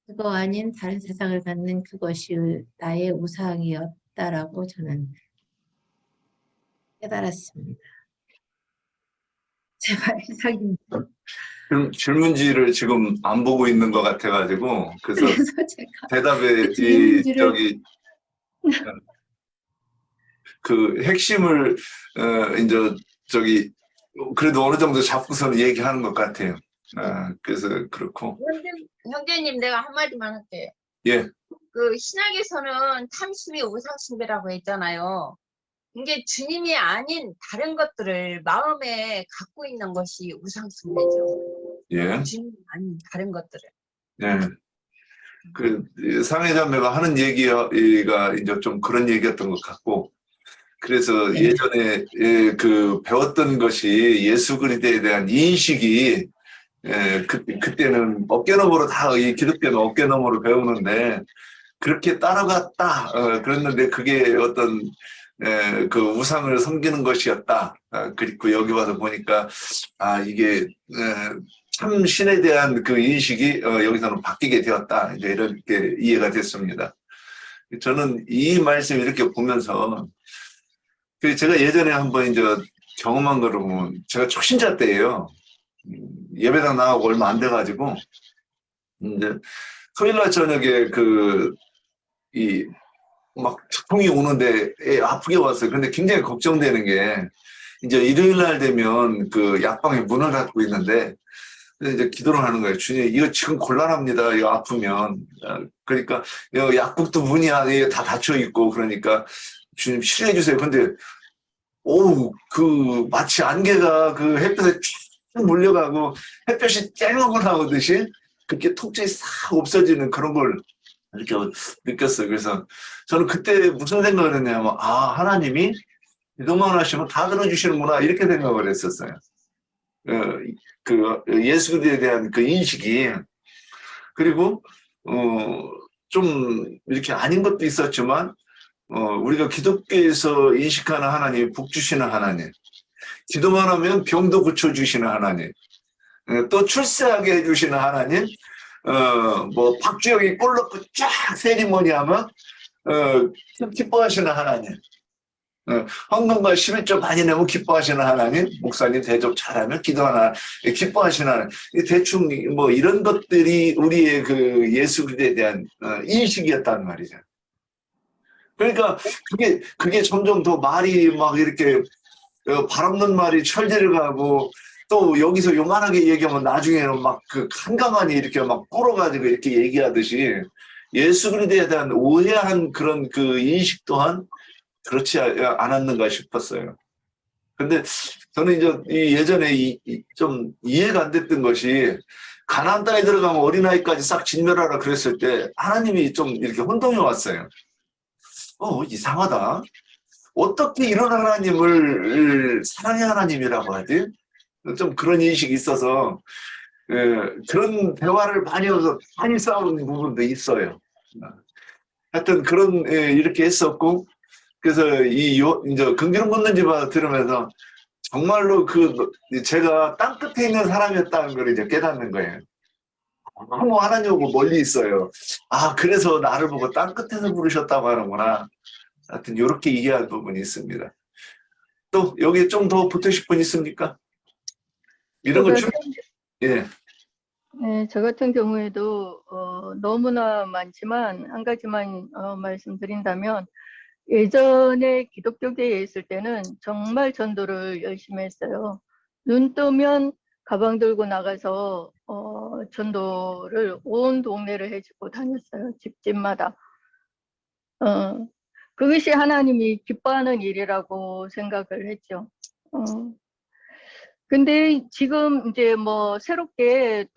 그거 아닌 다른 세상을 갖는 그것이 나의 우상이었다라고 저는 깨달았습니다. 제발 이상입니다. 질문지를 지금 안 보고 있는 것 같아가지고 그래서 그래서 제가 대답에 질문지를 그 핵심을 이제 그래도 어느 정도 잡고서는 얘기하는 것 같아요. 그래서 그렇고 형제님 내가 한마디만 할게요. 예, 그 신약에서는 탐심이 우상숭배라고 했잖아요. 이게 주님이 아닌 다른 것들을 마음에 갖고 있는 것이 우상숭배죠. 예, 주님이 아닌 다른 것들을. 예. 그 상해자매가 하는 얘기가 이제 좀 그런 얘기였던 것 같고 그래서 네. 예전에 그 배웠던 것이 예수 그리스도에 대한 인식이 그때는 어깨너머로 다 이 기독교는 어깨너머로 배우는데 그렇게 따라갔다 그랬는데 그게 어떤 그 우상을 섬기는 것이었다. 그리고 여기 와서 보니까 이게 참 신에 대한 그 인식이 여기서는 바뀌게 되었다. 이제 이렇게 이해가 됐습니다. 저는 이 말씀 이렇게 보면서 제가 예전에 한번 이제 경험한 거를 보면 제가 초신자 때예요. 예배당 나가고 얼마 안 돼가지고 이제 토요일날 저녁에 막 통이 오는데 아프게 왔어요. 근데 굉장히 걱정되는 게 이제 일요일날 되면 그 약방에 문을 닫고 있는데 이제 기도를 하는 거예요. 주님, 이거 지금 곤란합니다. 이거 아프면. 그러니까 약국도 문이 안에 다 닫혀 있고 그러니까 주님 치료해 주세요. 근데 마치 안개가 그 햇볕에 쭉 몰려가고 햇볕이 쨍하고 나오듯이 그렇게 통증이 싹 없어지는 그런 걸 이렇게 느꼈어요. 그래서 저는 그때 무슨 생각을 했냐면 하나님이 기도만 하시면 다 들어주시는구나 이렇게 생각을 했었어요. 그 예수 그리스도에 대한 그 인식이 그리고 좀 이렇게 아닌 것도 있었지만 우리가 기독교에서 인식하는 하나님, 복 주시는 하나님, 기도만 하면 병도 고쳐주시는 하나님, 또 출세하게 해주시는 하나님, 뭐 박주영이 골 넣고 쫙 세리머니 하면 기뻐하시는 하나님, 헌금과 11조 많이 내면 기뻐하시는 하나님, 목사님 대접 잘하면 기도하는 기뻐하시는 하나님. 대충 뭐 이런 것들이 우리의 그 예수 그리스도에 대한 인식이었단 말이죠. 그러니까 그게 점점 더 말이 막 이렇게 바람는 말이 철제를 가고 또 여기서 요만하게 얘기하면 나중에는 막 그 한가만히 이렇게 막 불어가지고 이렇게 얘기하듯이 예수 그리스도에 대한 오해한 그런 그 인식 또한 그렇지 않았는가 싶었어요. 근데 저는 이제 예전에 좀 이해가 안 됐던 것이 가나안 땅에 들어가면 어린아이까지 싹 진멸하라 그랬을 때 하나님이 좀 이렇게 혼동이 왔어요. 이상하다. 어떻게 이런 하나님을 사랑의 하나님이라고 하지? 좀 그런 인식이 있어서 그런 대화를 많이 싸우는 부분도 있어요. 하여튼 이렇게 했었고 그래서 이제 긍지론 묻는 집안 들으면서 정말로 제가 땅 끝에 있는 사람이었다는 걸 이제 깨닫는 거예요. 너무 하나님하고 멀리 있어요. 그래서 나를 보고 땅 끝에서 부르셨다고 하는구나. 하여튼 이렇게 이해할 부분이 있습니다. 또 여기 좀 더 붙으실 분 있습니까? 이런 거 예. 네, 저 같은 경우에도 너무나 많지만 한 가지만 말씀드린다면 예전에 기독교계에 있을 때는 정말 전도를 열심히 했어요. 눈 뜨면 가방 들고 나가서 전도를 온 동네를 해주고 다녔어요. 집집마다. 그것이 하나님이 기뻐하는 일이라고 생각을 했죠. 근데 지금 이제 뭐 새롭게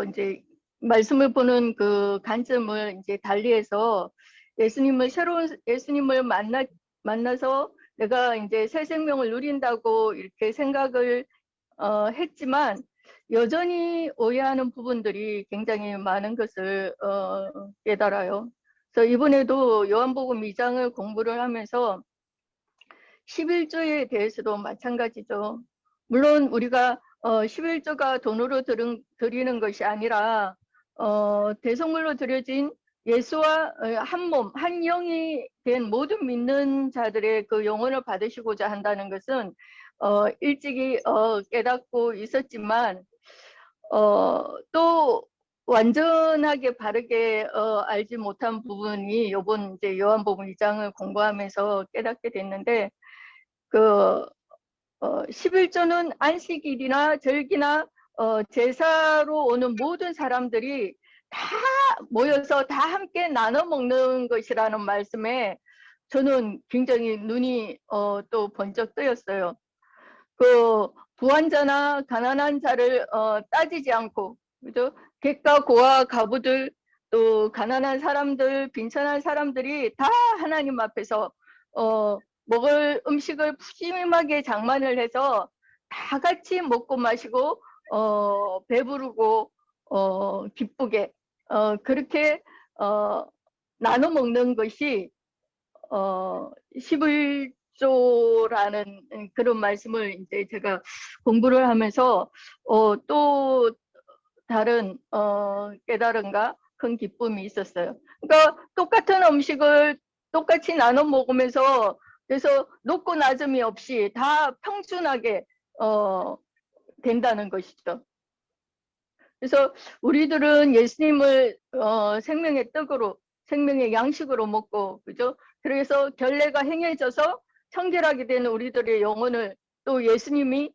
이제 말씀을 보는 그 관점을 이제 달리해서 예수님을 만나서 내가 이제 새 생명을 누린다고 이렇게 생각을 했지만 여전히 오해하는 부분들이 굉장히 많은 것을 깨달아요. 그래서 이번에도 요한복음 2장을 공부를 하면서 11조에 대해서도 마찬가지죠. 물론 우리가 11조가 돈으로 드리는 것이 아니라 대성물로 드려진 예수와 한 몸, 한 영이 된 모든 믿는 자들의 그 영혼을 받으시고자 한다는 것은 일찍이 깨닫고 있었지만 또 완전하게 바르게 알지 못한 부분이 요번 이제 요한복음 2장을 공부하면서 깨닫게 됐는데 그 11조는 안식일이나 절기나 제사로 오는 모든 사람들이 다 모여서 다 함께 나눠 먹는 것이라는 말씀에 저는 굉장히 눈이 또 번쩍 뜨였어요. 그 부한자나 가난한 자를 따지지 않고, 그죠? 객과 고아 가부들, 또 가난한 사람들, 빈천한 사람들이 다 하나님 앞에서 먹을 음식을 푸짐하게 장만을 해서 다 같이 먹고 마시고 배부르고 기쁘게 그렇게 나눠 먹는 것이 11조라는 그런 말씀을 이제 제가 공부를 하면서 또 다른 깨달음과 큰 기쁨이 있었어요. 그러니까 똑같은 음식을 똑같이 나눠 먹으면서 그래서 높고 낮음이 없이 다 평준하게 된다는 것이죠. 그래서 우리들은 예수님을 생명의 떡으로 생명의 양식으로 먹고 그죠? 그래서 결례가 행해져서 청결하게 되는 우리들의 영혼을 또 예수님이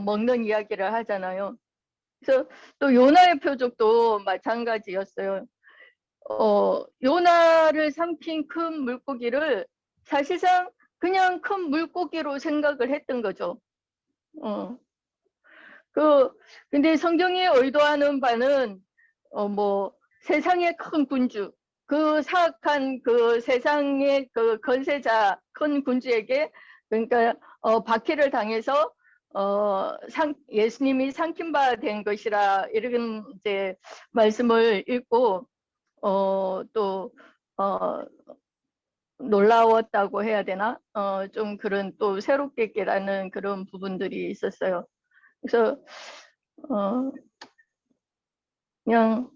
먹는 이야기를 하잖아요. 그래서 또 요나의 표적도 마찬가지였어요. 요나를 삼킨 큰 물고기를 사실상 그냥 큰 물고기로 생각을 했던 거죠. 근데 성경이 의도하는 바는 뭐 세상의 큰 군주, 그 사악한 그 세상의 그 건세자 큰 군주에게 그러니까 박해를 당해서 예수님이 삼킨 바 된 것이라 이런 이제 말씀을 읽고 또 놀라웠다고 해야 되나? 좀 그런 또 새롭게 깨닫는 그런 부분들이 있었어요. 그래서 그냥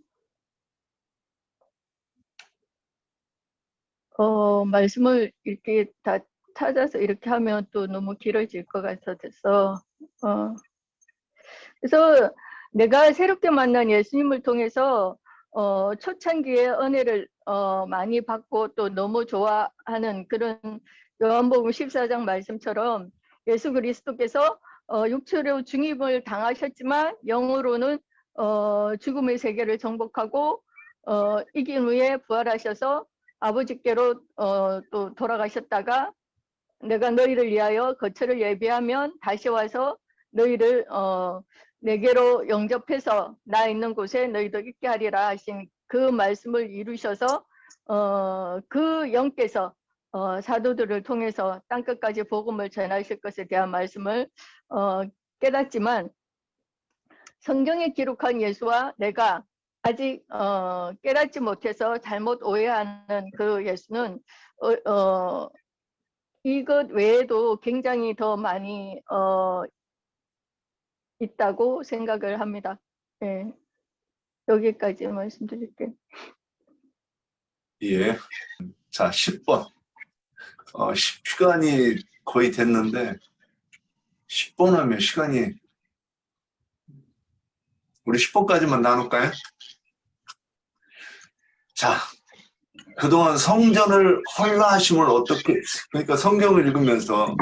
말씀을 이렇게 다 찾아서 이렇게 하면 또 너무 길어질 것 같아서 그래서 내가 새롭게 만난 예수님을 통해서 초창기에 은혜를 많이 받고 또 너무 좋아하는 그런 요한복음 14장 말씀처럼 예수 그리스도께서 육체로 중임을 당하셨지만 영으로는 죽음의 세계를 정복하고 이긴 후에 부활하셔서 아버지께로 또 돌아가셨다가 내가 너희를 위하여 거처를 예비하면 다시 와서 너희를 내게로 영접해서 나 있는 곳에 너희도 있게 하리라 하신 그 말씀을 이루셔서 그 영께서 사도들을 통해서 땅끝까지 복음을 전하실 것에 대한 말씀을 깨닫지만 성경에 기록한 예수와 내가 아직 깨닫지 못해서 잘못 오해하는 그 예수는 이것 외에도 굉장히 더 많이 있다고 생각을 합니다. 네, 여기까지 말씀드릴게요. 예. 자, 10번. 10시간이 거의 됐는데, 10번 하면 시간이, 우리 10번까지만 나눌까요? 자, 그동안 성전을 헐라 하심을 어떻게, 그러니까 성경을 읽으면서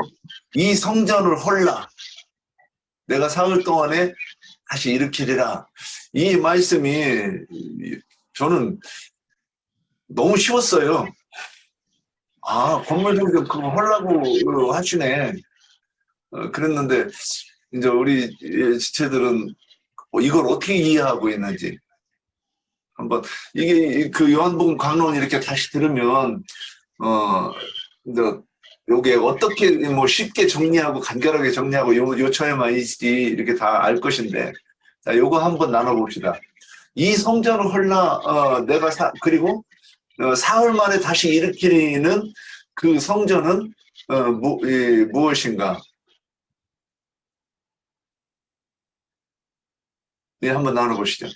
이 성전을 헐라. 내가 사흘 동안에 다시 일으키리라. 이 말씀이 저는 너무 쉬웠어요. 아, 건물 성전 그거 헐라고 하시네. 그랬는데, 이제 우리 지체들은 이걸 어떻게 이해하고 있는지. 한번, 이게 그 요한복음 강론 이렇게 다시 들으면, 이제 요게 어떻게 뭐 쉽게 정리하고 간결하게 정리하고 요처에만 있지 이렇게 다 알 것인데, 자, 요거 한번 나눠봅시다. 이 성전을 헐라, 그리고 사흘 만에 다시 일으키는 그 성전은 무엇인가? 네, 한번 나눠보시죠.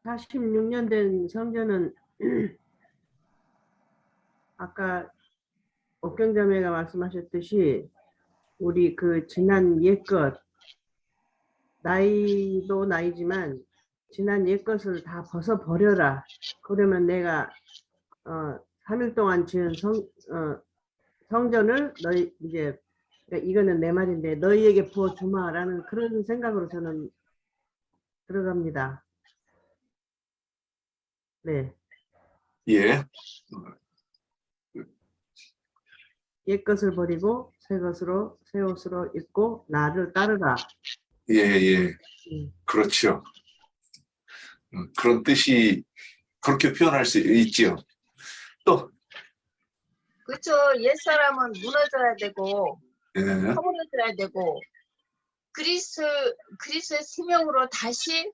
46년 된 성전은 아까 옥경자매가 말씀하셨듯이 우리 그 지난 옛것, 나이도 나이지만 지난 옛것을 다 벗어버려라. 그러면 내가 3일 동안 지은 성전을 너희 이제, 그러니까 이거는 내 말인데 너희에게 부어주마라는 그런 생각으로 저는 들어갑니다. 네. 예. 옛것을 버리고 새 옷으로 입고 나를 따르라. 예, 예. 그렇죠. 그런 뜻이 그렇게 표현할 수 있지요. 또, 그렇죠. 옛사람은 무너져야 되고 예. 허물어져야 되고 그리스의 생명으로 다시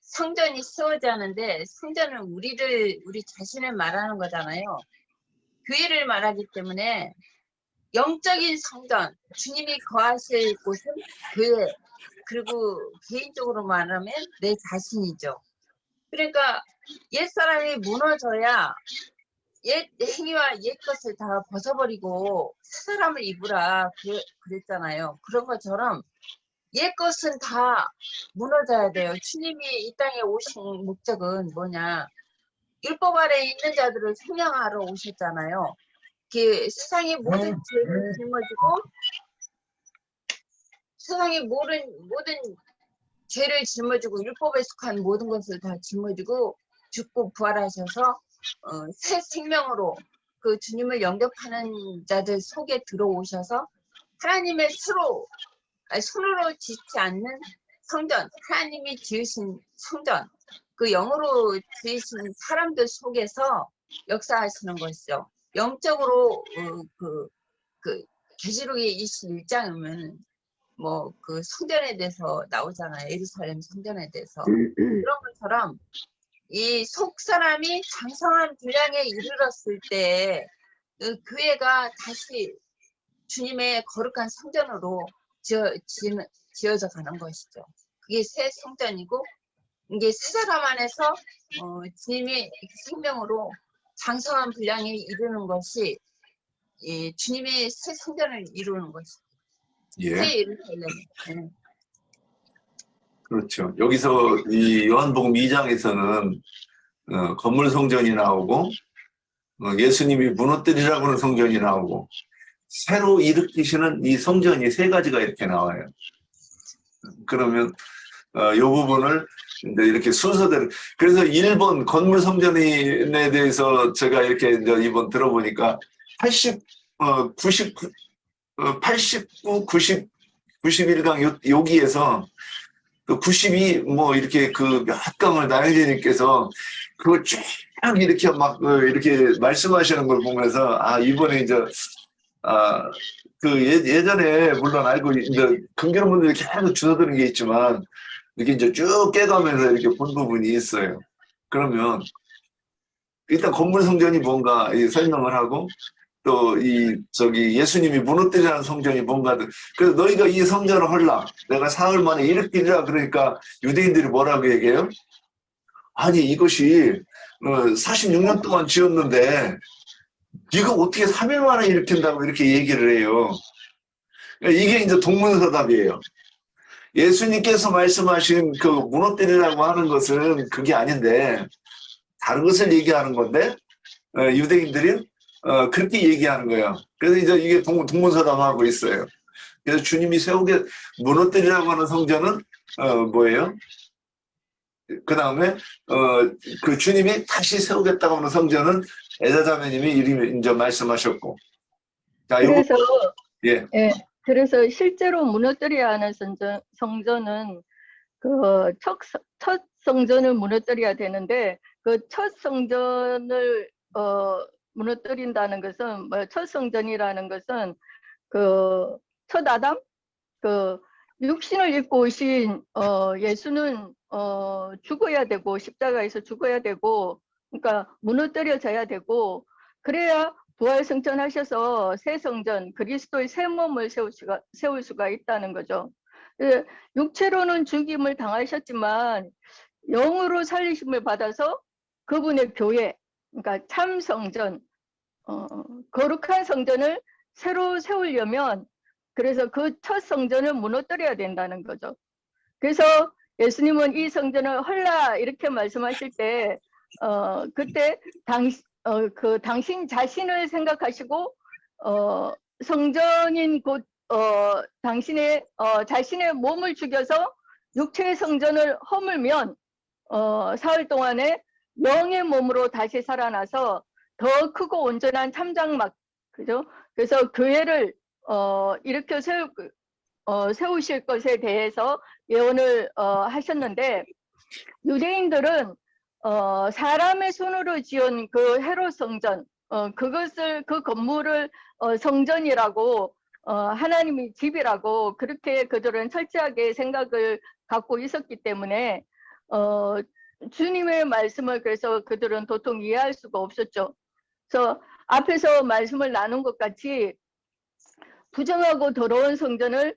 성전이 세워져야 하는데 성전은 우리 자신을 말하는 거잖아요. 교회를 말하기 때문에 영적인 성전, 주님이 거하실 곳은 교회, 그리고 개인적으로 말하면 내 자신이죠. 그러니까 옛사람이 무너져야 옛 행위와 옛 것을 다 벗어버리고 새 사람을 입으라 그랬잖아요. 그런 것처럼 옛 것은 다 무너져야 돼요. 주님이 이 땅에 오신 목적은 뭐냐? 율법 아래 있는 자들을 생명하러 오셨잖아요. 세상의 모든 죄를 짊어지고 세상의 모든 죄를 짊어지고 율법에 속한 모든 것을 다 짊어지고 죽고 부활하셔서 새 생명으로 그 주님을 영접하는 자들 속에 들어오셔서 하나님의 손으로 짓지 않는 성전, 하나님이 지으신 성전, 그 영으로 지으신 사람들 속에서 역사하시는 것이죠. 영적으로 그 계시록의 21장이면 뭐 그 성전에 대해서 나오잖아요. 예루살렘 성전에 대해서. 그런 것처럼 이 속 사람이 장성한 분량에 이르렀을 때 그 교회가 다시 주님의 거룩한 성전으로 지어져 가는 것이죠. 그게 새 성전이고 이게 새 사람 안에서 주님의 생명으로 장성한 분량에 이르는 것이 주님의 새 성전을 이루는 것이죠. 예. 새 예루살렘. 그렇죠. 여기서 이 요한복음 2장에서는 건물 성전이 나오고 예수님이 무너뜨리라고 하는 성전이 나오고 새로 일으키시는 이 성전이 세 가지가 이렇게 나와요. 그러면 이 부분을 이렇게 순서대로, 그래서 1번 건물 성전에 대해서 제가 이렇게 이번 들어보니까 89, 90, 91강 여기에서 그 92, 뭐, 이렇게 그 몇 강을 나열님께서 그걸 쭉 이렇게 막, 이렇게 말씀하시는 걸 보면서, 이번에 이제, 예전에 물론 알고, 이제, 긍교는 분들이 계속 주워드는 게 있지만, 이렇게 이제 쭉 깨가면서 이렇게 본 부분이 있어요. 그러면, 일단 건물 성전이 뭔가 설명을 하고, 또 예수님이 무너뜨리라는 성전이 뭔가, 그래서 너희가 이 성전을 헐라, 내가 사흘 만에 일으키리라. 그러니까 유대인들이 뭐라고 얘기해요? 아니 이것이 46년 동안 지었는데 네가 어떻게 3일 만에 일으킨다고 이렇게 얘기를 해요. 이게 이제 동문서답이에요. 예수님께서 말씀하신 그 무너뜨리라고 하는 것은 그게 아닌데 다른 것을 얘기하는 건데 유대인들이 그렇게 얘기하는 거예요. 그래서 이제 이게 동문서답하고 있어요. 그래서 주님이 무너뜨리라고 하는 성전은 뭐예요? 그 다음에 그 주님이 다시 세우겠다고 하는 성전은 에사자매님이 이제 말씀하셨고. 자, 그래서 예. 그래서 실제로 무너뜨려야 하는 성전은 그 첫 성전을 무너뜨려야 되는데 그 첫 성전을 무너뜨린다는 것은 첫 성전이라는 것은 그 첫 아담 그 육신을 입고 오신 예수는 죽어야 되고 십자가에서 죽어야 되고 그러니까 무너뜨려져야 되고 그래야 부활 성전하셔서 새 성전 그리스도의 새 몸을 세울 수가 있다는 거죠. 육체로는 죽임을 당하셨지만 영으로 살리심을 받아서 그분의 교회, 그러니까 참 성전, 거룩한 성전을 새로 세우려면 그래서 그 첫 성전을 무너뜨려야 된다는 거죠. 그래서 예수님은 이 성전을 헐라 이렇게 말씀하실 때 그때 당신 자신을 생각하시고 성전인 곧 당신의 자신의 몸을 죽여서 육체의 성전을 허물면 사흘 동안에 영의 몸으로 다시 살아나서 더 크고 온전한 참장막, 그죠? 그래서 교회를 일으켜 세우실 것에 대해서 예언을 하셨는데, 유대인들은 사람의 손으로 지은 그 헤롯 성전, 그 건물을 성전이라고, 하나님의 집이라고 그렇게 그들은 철저하게 생각을 갖고 있었기 때문에 주님의 말씀을 그래서 그들은 도통 이해할 수가 없었죠. 그래서 앞에서 말씀을 나눈 것 같이 부정하고 더러운 성전을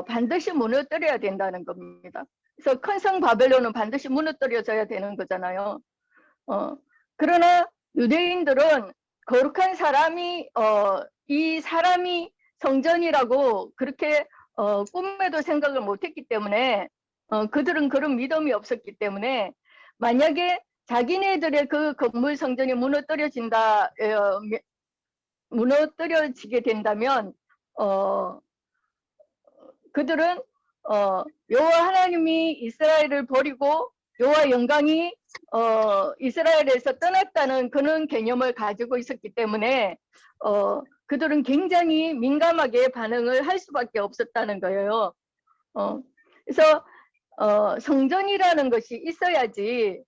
반드시 무너뜨려야 된다는 겁니다. 그래서 큰 성 바벨론은 반드시 무너뜨려져야 되는 거잖아요. 그러나 유대인들은 거룩한 사람이 이 사람이 성전이라고 그렇게 꿈에도 생각을 못했기 때문에 그들은 그런 믿음이 없었기 때문에 만약에 자기네들의 그 건물 성전이 무너뜨려지게 된다면 그들은 여호와 하나님이 이스라엘을 버리고 여호와 영광이 이스라엘에서 떠났다는 그런 개념을 가지고 있었기 때문에 그들은 굉장히 민감하게 반응을 할 수밖에 없었다는 거예요. 그래서 성전이라는 것이 있어야지,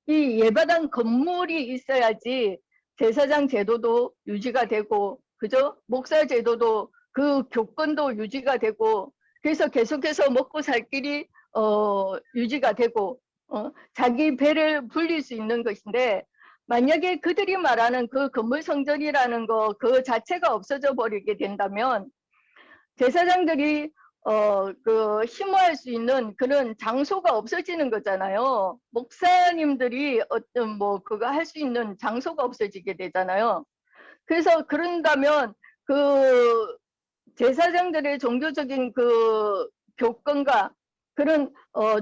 이 예배당 건물이 있어야지 제사장 제도도 유지가 되고, 그죠? 목사 제도도 그 교권도 유지가 되고, 그래서 계속해서 먹고 살 길이 유지가 되고, 자기 배를 불릴 수 있는 것인데, 만약에 그들이 말하는 그 건물 성전이라는 거 그 자체가 없어져 버리게 된다면 제사장들이 그 힘할 수 있는 그런 장소가 없어지는 거잖아요. 목사님들이 어떤 뭐 그거 할 수 있는 장소가 없어지게 되잖아요. 그래서 그런다면 그 제사장들의 종교적인 그 교권과 그런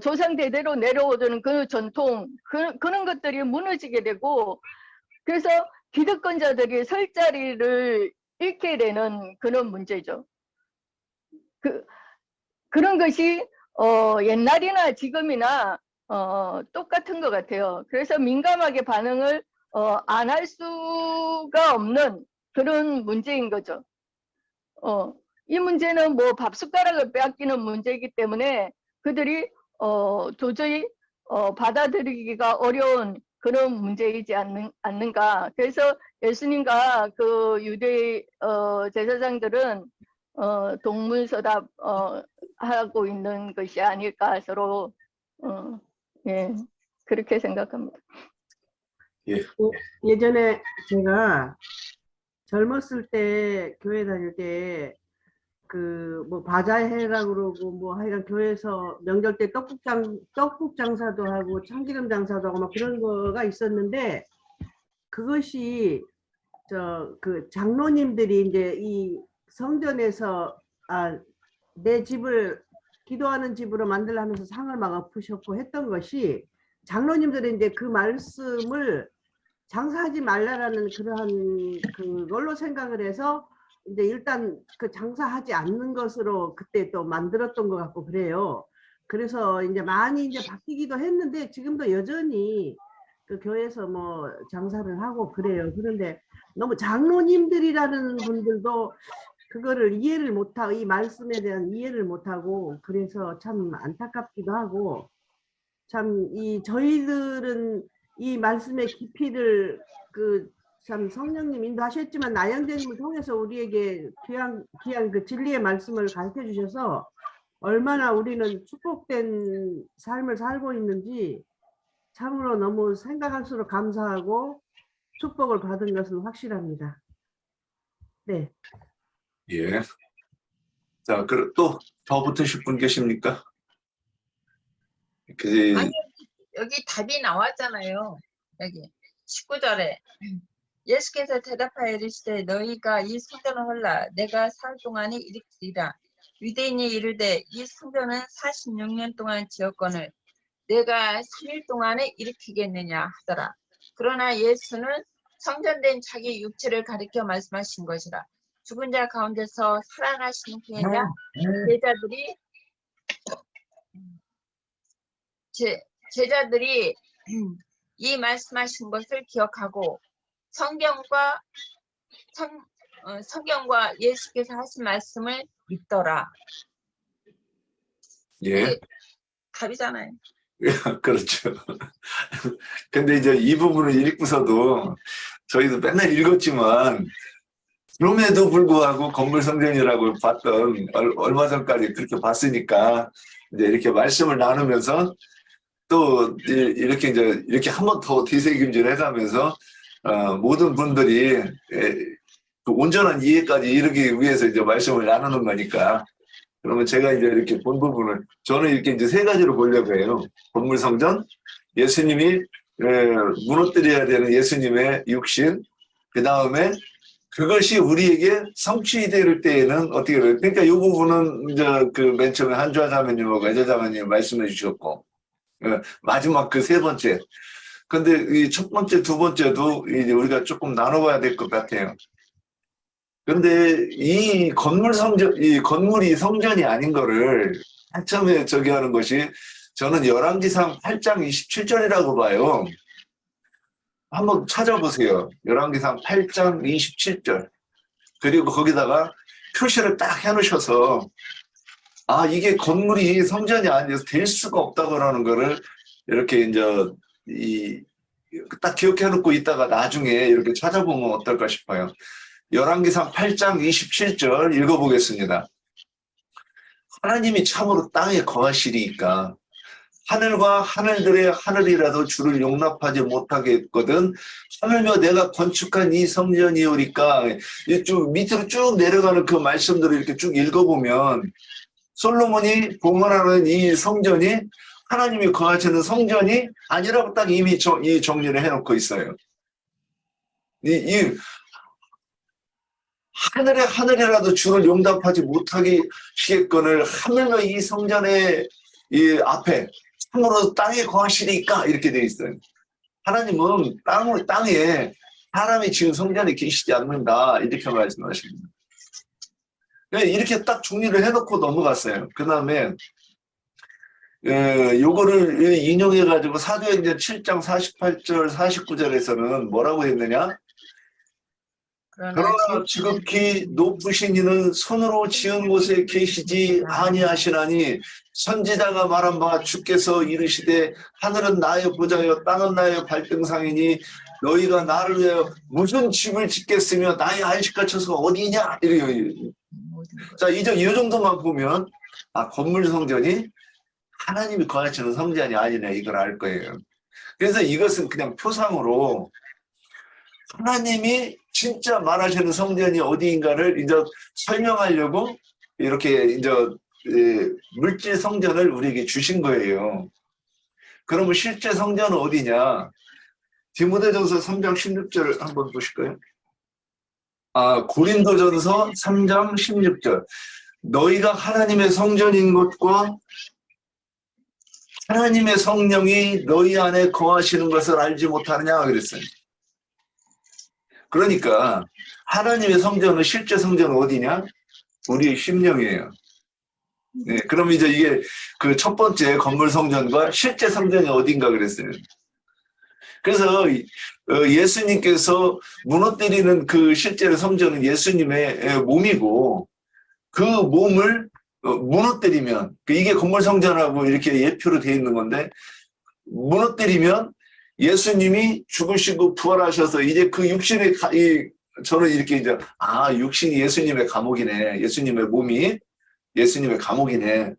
조상 대대로 내려오는 그 전통 그런 것들이 무너지게 되고, 그래서 기득권자들이 설 자리를 잃게 되는 그런 문제죠. 그런 것이 옛날이나 지금이나 똑같은 것 같아요. 그래서 민감하게 반응을 안 할 수가 없는 그런 문제인 거죠. 이 문제는 뭐 밥숟가락을 빼앗기는 문제이기 때문에 그들이 도저히 받아들이기가 어려운 그런 문제이지 않는가. 그래서 예수님과 그 유대 제사장들은 동문서답 하고 있는 것이 아닐까 서로 예, 그렇게 생각합니다. 예전에 제가 젊었을 때 교회 다닐 때 그 뭐 바자회라 그러고 뭐 하여간 교회에서 명절 때 떡국 장사도 하고 참기름 장사도 하고 막 그런 거가 있었는데, 그것이 그 장로님들이 이제 이 성전에서 내 집을 기도하는 집으로 만들라면서 상을 막 엎으셨고 했던 것이, 장로님들이 이제 그 말씀을 장사하지 말라라는 그러한 그걸로 생각을 해서 이제 일단 그 장사하지 않는 것으로 그때 또 만들었던 것 같고 그래요. 그래서 이제 많이 이제 바뀌기도 했는데 지금도 여전히 그 교회에서 뭐 장사를 하고 그래요. 그런데 너무 장로님들이라는 분들도 그거를 이해를 못하고, 이 말씀에 대한 이해를 못하고, 그래서 참 안타깝기도 하고, 참 저희들은 이 말씀의 깊이를 참 성령님 인도하셨지만 나영대님을 통해서 우리에게 귀한 그 진리의 말씀을 가르쳐 주셔서 얼마나 우리는 축복된 삶을 살고 있는지 참으로 너무 생각할수록 감사하고 축복을 받은 것은 확실합니다. 네. 예. 자, 그럼 또 더 붙으실 분 계십니까? 아니, 여기 답이 나왔잖아요. 여기 19절에 예수께서 대답하여 이르시되 너희가 이 성전을 헐라 내가 사흘 동안에 일으키리라. 유대인이 이르되 이 성전은 46년 동안 지었거늘 내가 3일 동안에 일으키겠느냐 하더라. 그러나 예수는 성전된 자기 육체를 가리켜 말씀하신 것이라. 죽은 자 가운데서 살아나시는 후에야 제자들이 이 말씀하신 것을 기억하고 성경과 예수께서 하신 말씀을 믿더라. 예. 이게 답이잖아요. 그렇죠. 근데 이제 이 부분을 읽고서도 저희도 맨날 읽었지만 그럼에도 불구하고 건물 성전이라고 봤던 얼마 전까지 그렇게 봤으니까 이제 이렇게 말씀을 나누면서 또 이렇게 이제 이렇게 한 번 더 뒤새김질 해가면서 모든 분들이 그 온전한 이해까지 이르기 위해서 이제 말씀을 나누는 거니까 그러면 제가 이제 이렇게 본 부분을 저는 이렇게 이제 세 가지로 보려고 해요. 건물 성전, 예수님이 무너뜨려야 되는 예수님의 육신, 그 다음에 그것이 우리에게 성취될 때에는 어떻게 해요? 그러니까 이 부분은 이제 그 맨 처음에 한주아 자매님하고 애자 자매님 말씀해 주셨고 마지막 그 세 번째. 근데 이 첫 번째, 두 번째도 이제 우리가 조금 나눠봐야 될 것 같아요. 근데 이 건물 성전, 이 건물이 성전이 아닌 거를 처음에 저기 하는 것이 저는 열왕기상 8장 27절이라고 봐요. 한번 찾아보세요. 열왕기상 8장 27절. 그리고 거기다가 표시를 딱 해놓으셔서 아, 이게 건물이 성전이 아니어서 될 수가 없다고라는 거를 이렇게 이제 딱 기억해 놓고 있다가 나중에 이렇게 찾아보면 어떨까 싶어요. 열왕기상 8장 27절 읽어보겠습니다. 하나님이 참으로 땅에 거하시리이까 하늘과 하늘들의 하늘이라도 주를 용납하지 못하겠거든 하늘며 내가 건축한 이 성전이오리까. 쭉 밑으로 쭉 내려가는 그 말씀들을 이렇게 쭉 읽어보면 솔로몬이 봉헌하는 이 성전이 하나님이 거하시는 성전이 아니라고 딱 이미 이 정리를 해놓고 있어요. 이 하늘의 하늘이라도 주를 용납하지 못하겠거늘 하늘며 이 성전의 이 앞에 참으로 땅에 거하시니까 이렇게 되어 있어요. 하나님은 땅에 사람이 지은 성전에 계시지 않는다 이렇게 말씀하십니다. 이렇게 딱 정리를 해놓고 넘어갔어요. 그 다음에 요거를 인용해가지고 사도행전 7장 48절 49절에서는 뭐라고 했느냐? 그러나 지극히 높으신 이는 손으로 지은 곳에 계시지 아니하시나니 선지자가 말한 바 주께서 이르시되 하늘은 나의 보좌여 땅은 나의 발등상이니 너희가 나를 위하여 무슨 집을 짓겠으며 나의 안식할 처소가 어디냐? 이래요. 자, 이제 이 정도만 보면 아, 건물 성전이 하나님이 거하시는 성전이 아니네 이걸 알 거예요. 그래서 이것은 그냥 표상으로 하나님이 진짜 말하시는 성전이 어디인가를 이제 설명하려고 이렇게 이제 물질 성전을 우리에게 주신 거예요. 그러면 실제 성전은 어디냐? 디모데전서 3장 16절 한번 보실까요? 고린도전서 3장 16절. 너희가 하나님의 성전인 것과 하나님의 성령이 너희 안에 거하시는 것을 알지 못하느냐 그랬어요. 그러니까 하나님의 성전은 실제 성전은 어디냐? 우리의 심령이에요. 네, 그럼 이제 이게 그 첫 번째 건물 성전과 실제 성전이 어딘가 그랬어요. 그래서 예수님께서 무너뜨리는 그 실제로 성전은 예수님의 몸이고 그 몸을 무너뜨리면 이게 건물 성전하고 이렇게 예표로 되어 있는 건데 무너뜨리면 예수님이 죽으시고 부활하셔서 이제 그 육신의 저는 이렇게 이제 육신이 예수님의 감옥이네. 예수님의 몸이 예수님의 감옥이네.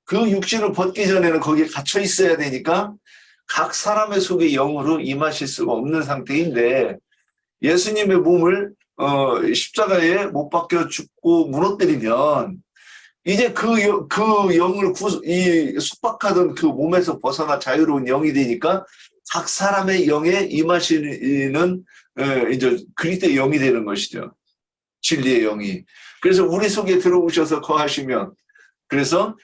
그 육신을 벗기 전에는 거기에 갇혀 있어야 되니까 각 사람의 속에 영으로 임하실 수가 없는 상태인데 예수님의 몸을 십자가에 못 박혀 죽고 무너뜨리면 이제 그 영을 숙박하던 그 몸에서 벗어나 자유로운 영이 되니까 각 사람의 영에 임하시는 이제 그리스도의 영이 되는 것이죠. 진리의 영이. 그래서 우리 속에 들어오셔서 거하시면, 그래서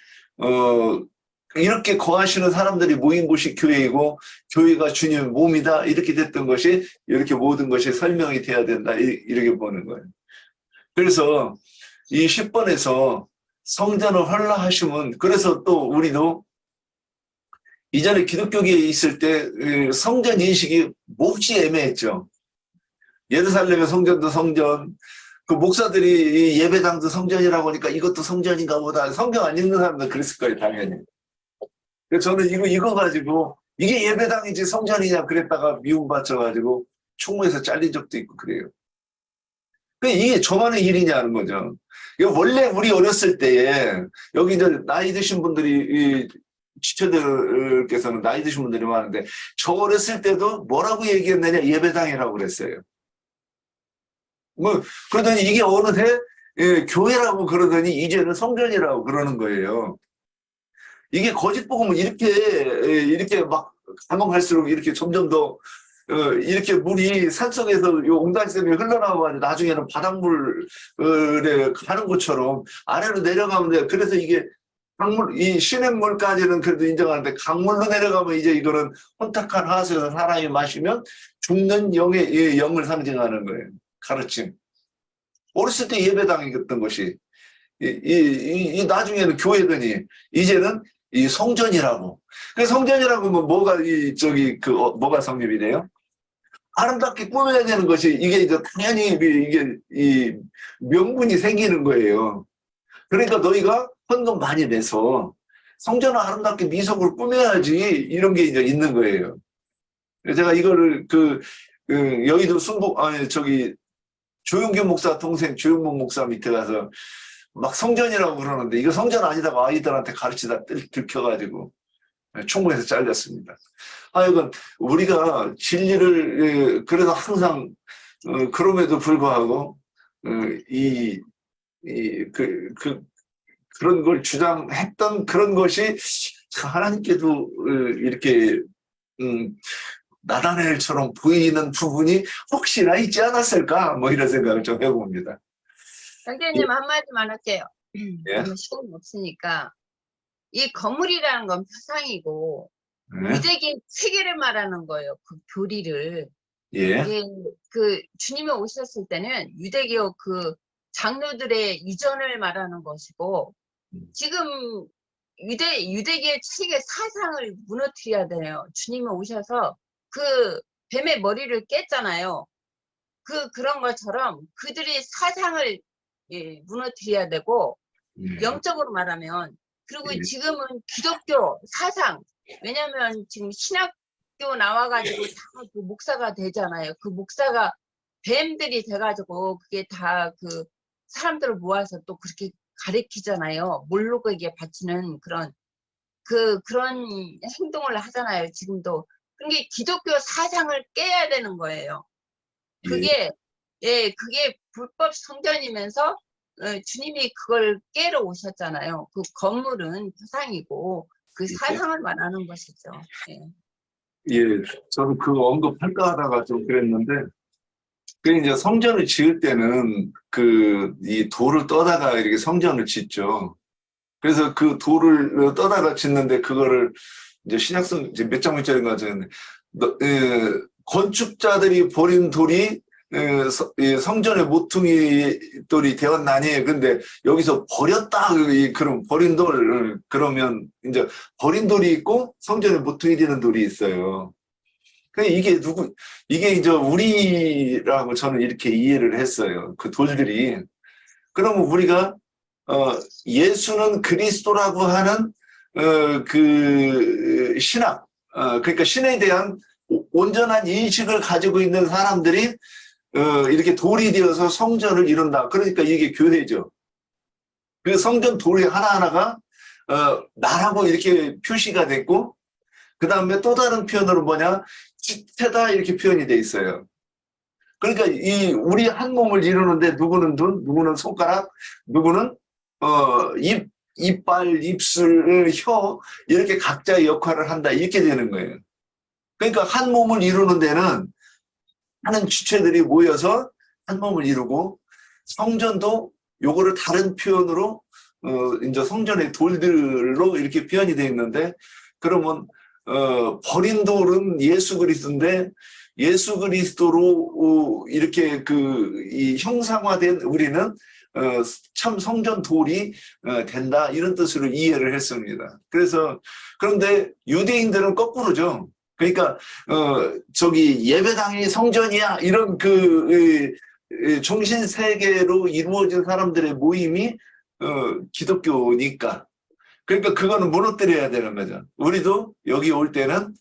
이렇게 거하시는 사람들이 모인 곳이 교회이고 교회가 주님의 몸이다, 이렇게 됐던 것이 이렇게 모든 것이 설명이 돼야 된다, 이렇게 보는 거예요. 그래서 이 10번에서 성전을 헐라 하시면, 그래서 또 우리도 이전에 기독교계에 있을 때 성전 인식이 몹시 애매했죠. 예루살렘의 성전도 성전, 그 목사들이 예배당도 성전이라고 하니까 이것도 성전인가 보다. 성경 안 읽는 사람들 그랬을 거예요, 당연히. 그래서 저는 이거 가지고 이게 예배당이지 성전이냐 그랬다가 미움받쳐가지고 총무에서 잘린 적도 있고 그래요. 이게 저만의 일이냐는 거죠. 원래 우리 어렸을 때에 여기 이제 나이 드신 분들이 지체들께서는 나이 드신 분들이 많은데, 저 어렸을 때도 뭐라고 얘기했느냐, 예배당이라고 그랬어요. 뭐 그러더니 이게 어느새 교회라고 그러더니 이제는 성전이라고 그러는 거예요. 이게 거짓 복음은 이렇게 막 가면 갈수록 이렇게 점점 더 이렇게 물이 산속에서 요 옹달샘이 흘러나와가지고 나중에는 바닷물에 가는 것처럼 아래로 내려가면 돼요. 그래서 이게 강물, 이 시냇물까지는 그래도 인정하는데 강물로 내려가면 이제 이거는 혼탁한 하수에서 사람이 마시면 죽는 영의 영을 상징하는 거예요. 가르침. 어렸을 때 예배당이었던 것이 나중에는 교회더니 이제는 이 성전이라고. 그 성전이라고 뭐 뭐가 성립이 돼요? 아름답게 꾸며야 되는 것이 이게 이제 당연히 이게 이 명분이 생기는 거예요. 그러니까 너희가 헌금 많이 내서 성전을 아름답게 미석을 꾸며야지, 이런 게 이제 있는 거예요. 제가 이거를 여의도 조용규 목사 동생 조용문 목사 밑에 가서 막 성전이라고 그러는데 이거 성전 아니다고 아이들한테 가르치다 들켜가지고 총무에서 잘렸습니다. 하여간 우리가 진리를 그래서 항상 그럼에도 불구하고 그런 걸 주장했던 그런 것이 하나님께도 이렇게 나다넬처럼 보이는 부분이 혹시나 있지 않았을까, 뭐 이런 생각을 좀 해봅니다. 장대님 한마디만 할게요. 예. 너무 시간이 없으니까. 이 건물이라는 건 표상이고 네. 유대계 체계를 말하는 거예요. 그 교리를. 예. 이게 그 주님이 오셨을 때는 유대교 그 장로들의 이전을 말하는 것이고, 지금 유대계 체계 사상을 무너뜨려야 돼요. 주님이 오셔서 그 뱀의 머리를 깼잖아요. 그런 것처럼 그들의 사상을 무너뜨려야 되고, 영적으로 말하면. 그리고 지금은 기독교 사상, 왜냐면 지금 신학교 나와가지고 다 그 목사가 되잖아요. 그 목사가 뱀들이 돼가지고 그게 다 그 사람들을 모아서 또 그렇게 가르치잖아요. 몰록에게 바치는 그런 행동을 하잖아요. 지금도. 그게 기독교 사상을 깨야 되는 거예요. 그게 불법 성전이면서 주님이 그걸 깨러 오셨잖아요. 그 건물은 표상이고 그 사상을 말하는 것이죠. 예, 저는 그거 언급할까 하다가 좀 그랬는데, 이제 성전을 지을 때는 이 돌을 떠다가 이렇게 성전을 짓죠. 그래서 그 돌을 떠다가 짓는데 그거를 이제 신약성 이제 몇 장면짜리인가 하는데, 건축자들이 버린 돌이 성전의 모퉁이 돌이 되었나니. 근데 여기서 버렸다, 그럼 버린 돌, 그러면 이제 버린 돌이 있고 성전의 모퉁이 되는 돌이 있어요. 이게 이제 우리라고 저는 이렇게 이해를 했어요. 그 돌들이. 그러면 우리가 예수는 그리스도라고 하는 그 신학, 그러니까 신에 대한 온전한 인식을 가지고 있는 사람들이 이렇게 돌이 되어서 성전을 이룬다. 그러니까 이게 교회죠. 그 성전 돌이 하나하나가 나라고 이렇게 표시가 됐고, 그 다음에 또 다른 표현으로 뭐냐, 지체다, 이렇게 표현이 돼 있어요. 그러니까 우리 한 몸을 이루는데 누구는 눈, 누구는 손가락, 누구는 입, 이빨, 입술, 혀 이렇게 각자의 역할을 한다 이렇게 되는 거예요. 그러니까 한 몸을 이루는 데는 많은 주체들이 모여서 한 몸을 이루고 성전도 요거를 다른 표현으로 이제 성전의 돌들로 이렇게 표현이 되어 있는데 그러면 버린 돌은 예수 그리스도인데 예수 그리스도로 이렇게 이 형상화된 우리는 참 성전 돌이 된다 이런 뜻으로 이해를 했습니다. 그래서 그런데 유대인들은 거꾸로죠. 그러니까 저기 예배당이 성전이야 이런 종신 세계로 이루어진 사람들의 모임이 기독교니까 그러니까 그거는 무너뜨려야 되는 거죠. 우리도 여기 올 때는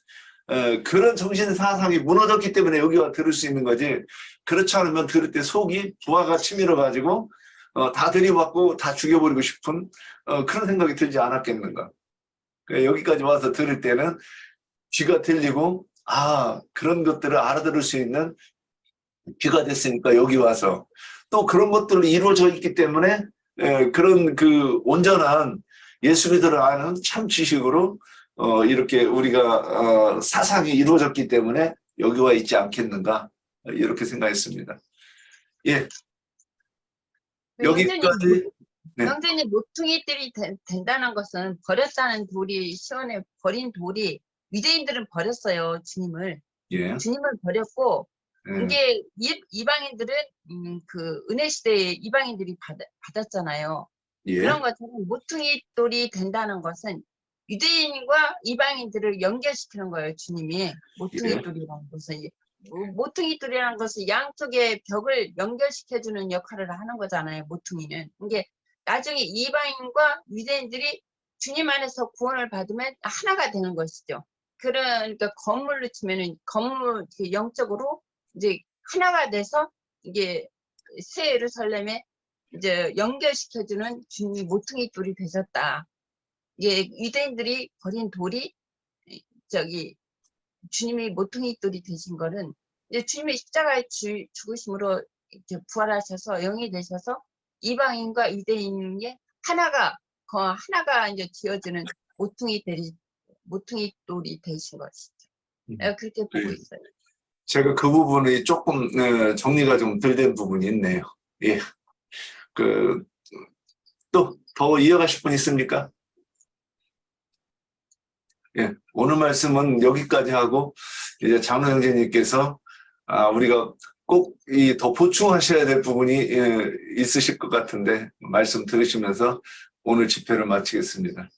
그런 정신 사상이 무너졌기 때문에 여기 와 들을 수 있는 거지. 그렇지 않으면 들을 때 속이 부하가 치밀어 가지고 다 들이받고 다 죽여버리고 싶은 그런 생각이 들지 않았겠는가. 그러니까 여기까지 와서 들을 때는 귀가 들리고 그런 것들을 알아들을 수 있는 귀가 됐으니까 여기 와서 또 그런 것들로 이루어져 있기 때문에 그런 온전한 예수 믿음을 아는 참 지식으로 이렇게 우리가 사상이 이루어졌기 때문에 여기 와 있지 않겠는가 이렇게 생각했습니다. 예. 여기까지. 네. 영전이 모퉁이들이 된다는 것은 버렸다는 돌이 시원해 버린 돌이 유대인들은 버렸어요. 주님을. 예. 주님을 버렸고 이게 이방인들은 그 은혜 시대에 이방인들이 받았잖아요. 예. 그런 것처럼 모퉁이 돌이 된다는 것은 유대인과 이방인들을 연결시키는 거예요. 주님이 모퉁이 돌이라는 것은 모퉁이 돌이라는 것은 양쪽의 벽을 연결시켜주는 역할을 하는 거잖아요. 모퉁이는 이게 나중에 이방인과 유대인들이 주님 안에서 구원을 받으면 하나가 되는 것이죠. 그러니까 건물로 치면은 건물 영적으로 이제 하나가 돼서 이게 새 예루살렘에 이제 연결시켜주는 주님이 모퉁이 돌이 되셨다. 이게 유대인들이 버린 돌이 주님이 모퉁이 돌이 되신 거는 이제 주님의 십자가에 죽으심으로 이제 부활하셔서 영이 되셔서 이방인과 유대인의 하나가 이제 지어지는 모퉁이 돌이 되신 것이죠. 내가 그렇게 보고 있어요. 제가 그 부분이 조금 정리가 좀 덜 된 부분이 있네요. 예. 또 더 이어가실 분 있습니까? 예. 오늘 말씀은 여기까지 하고 이제 장로 형제님께서 우리가 꼭 더 보충하셔야 될 부분이 있으실 것 같은데 말씀 들으시면서 오늘 집회를 마치겠습니다.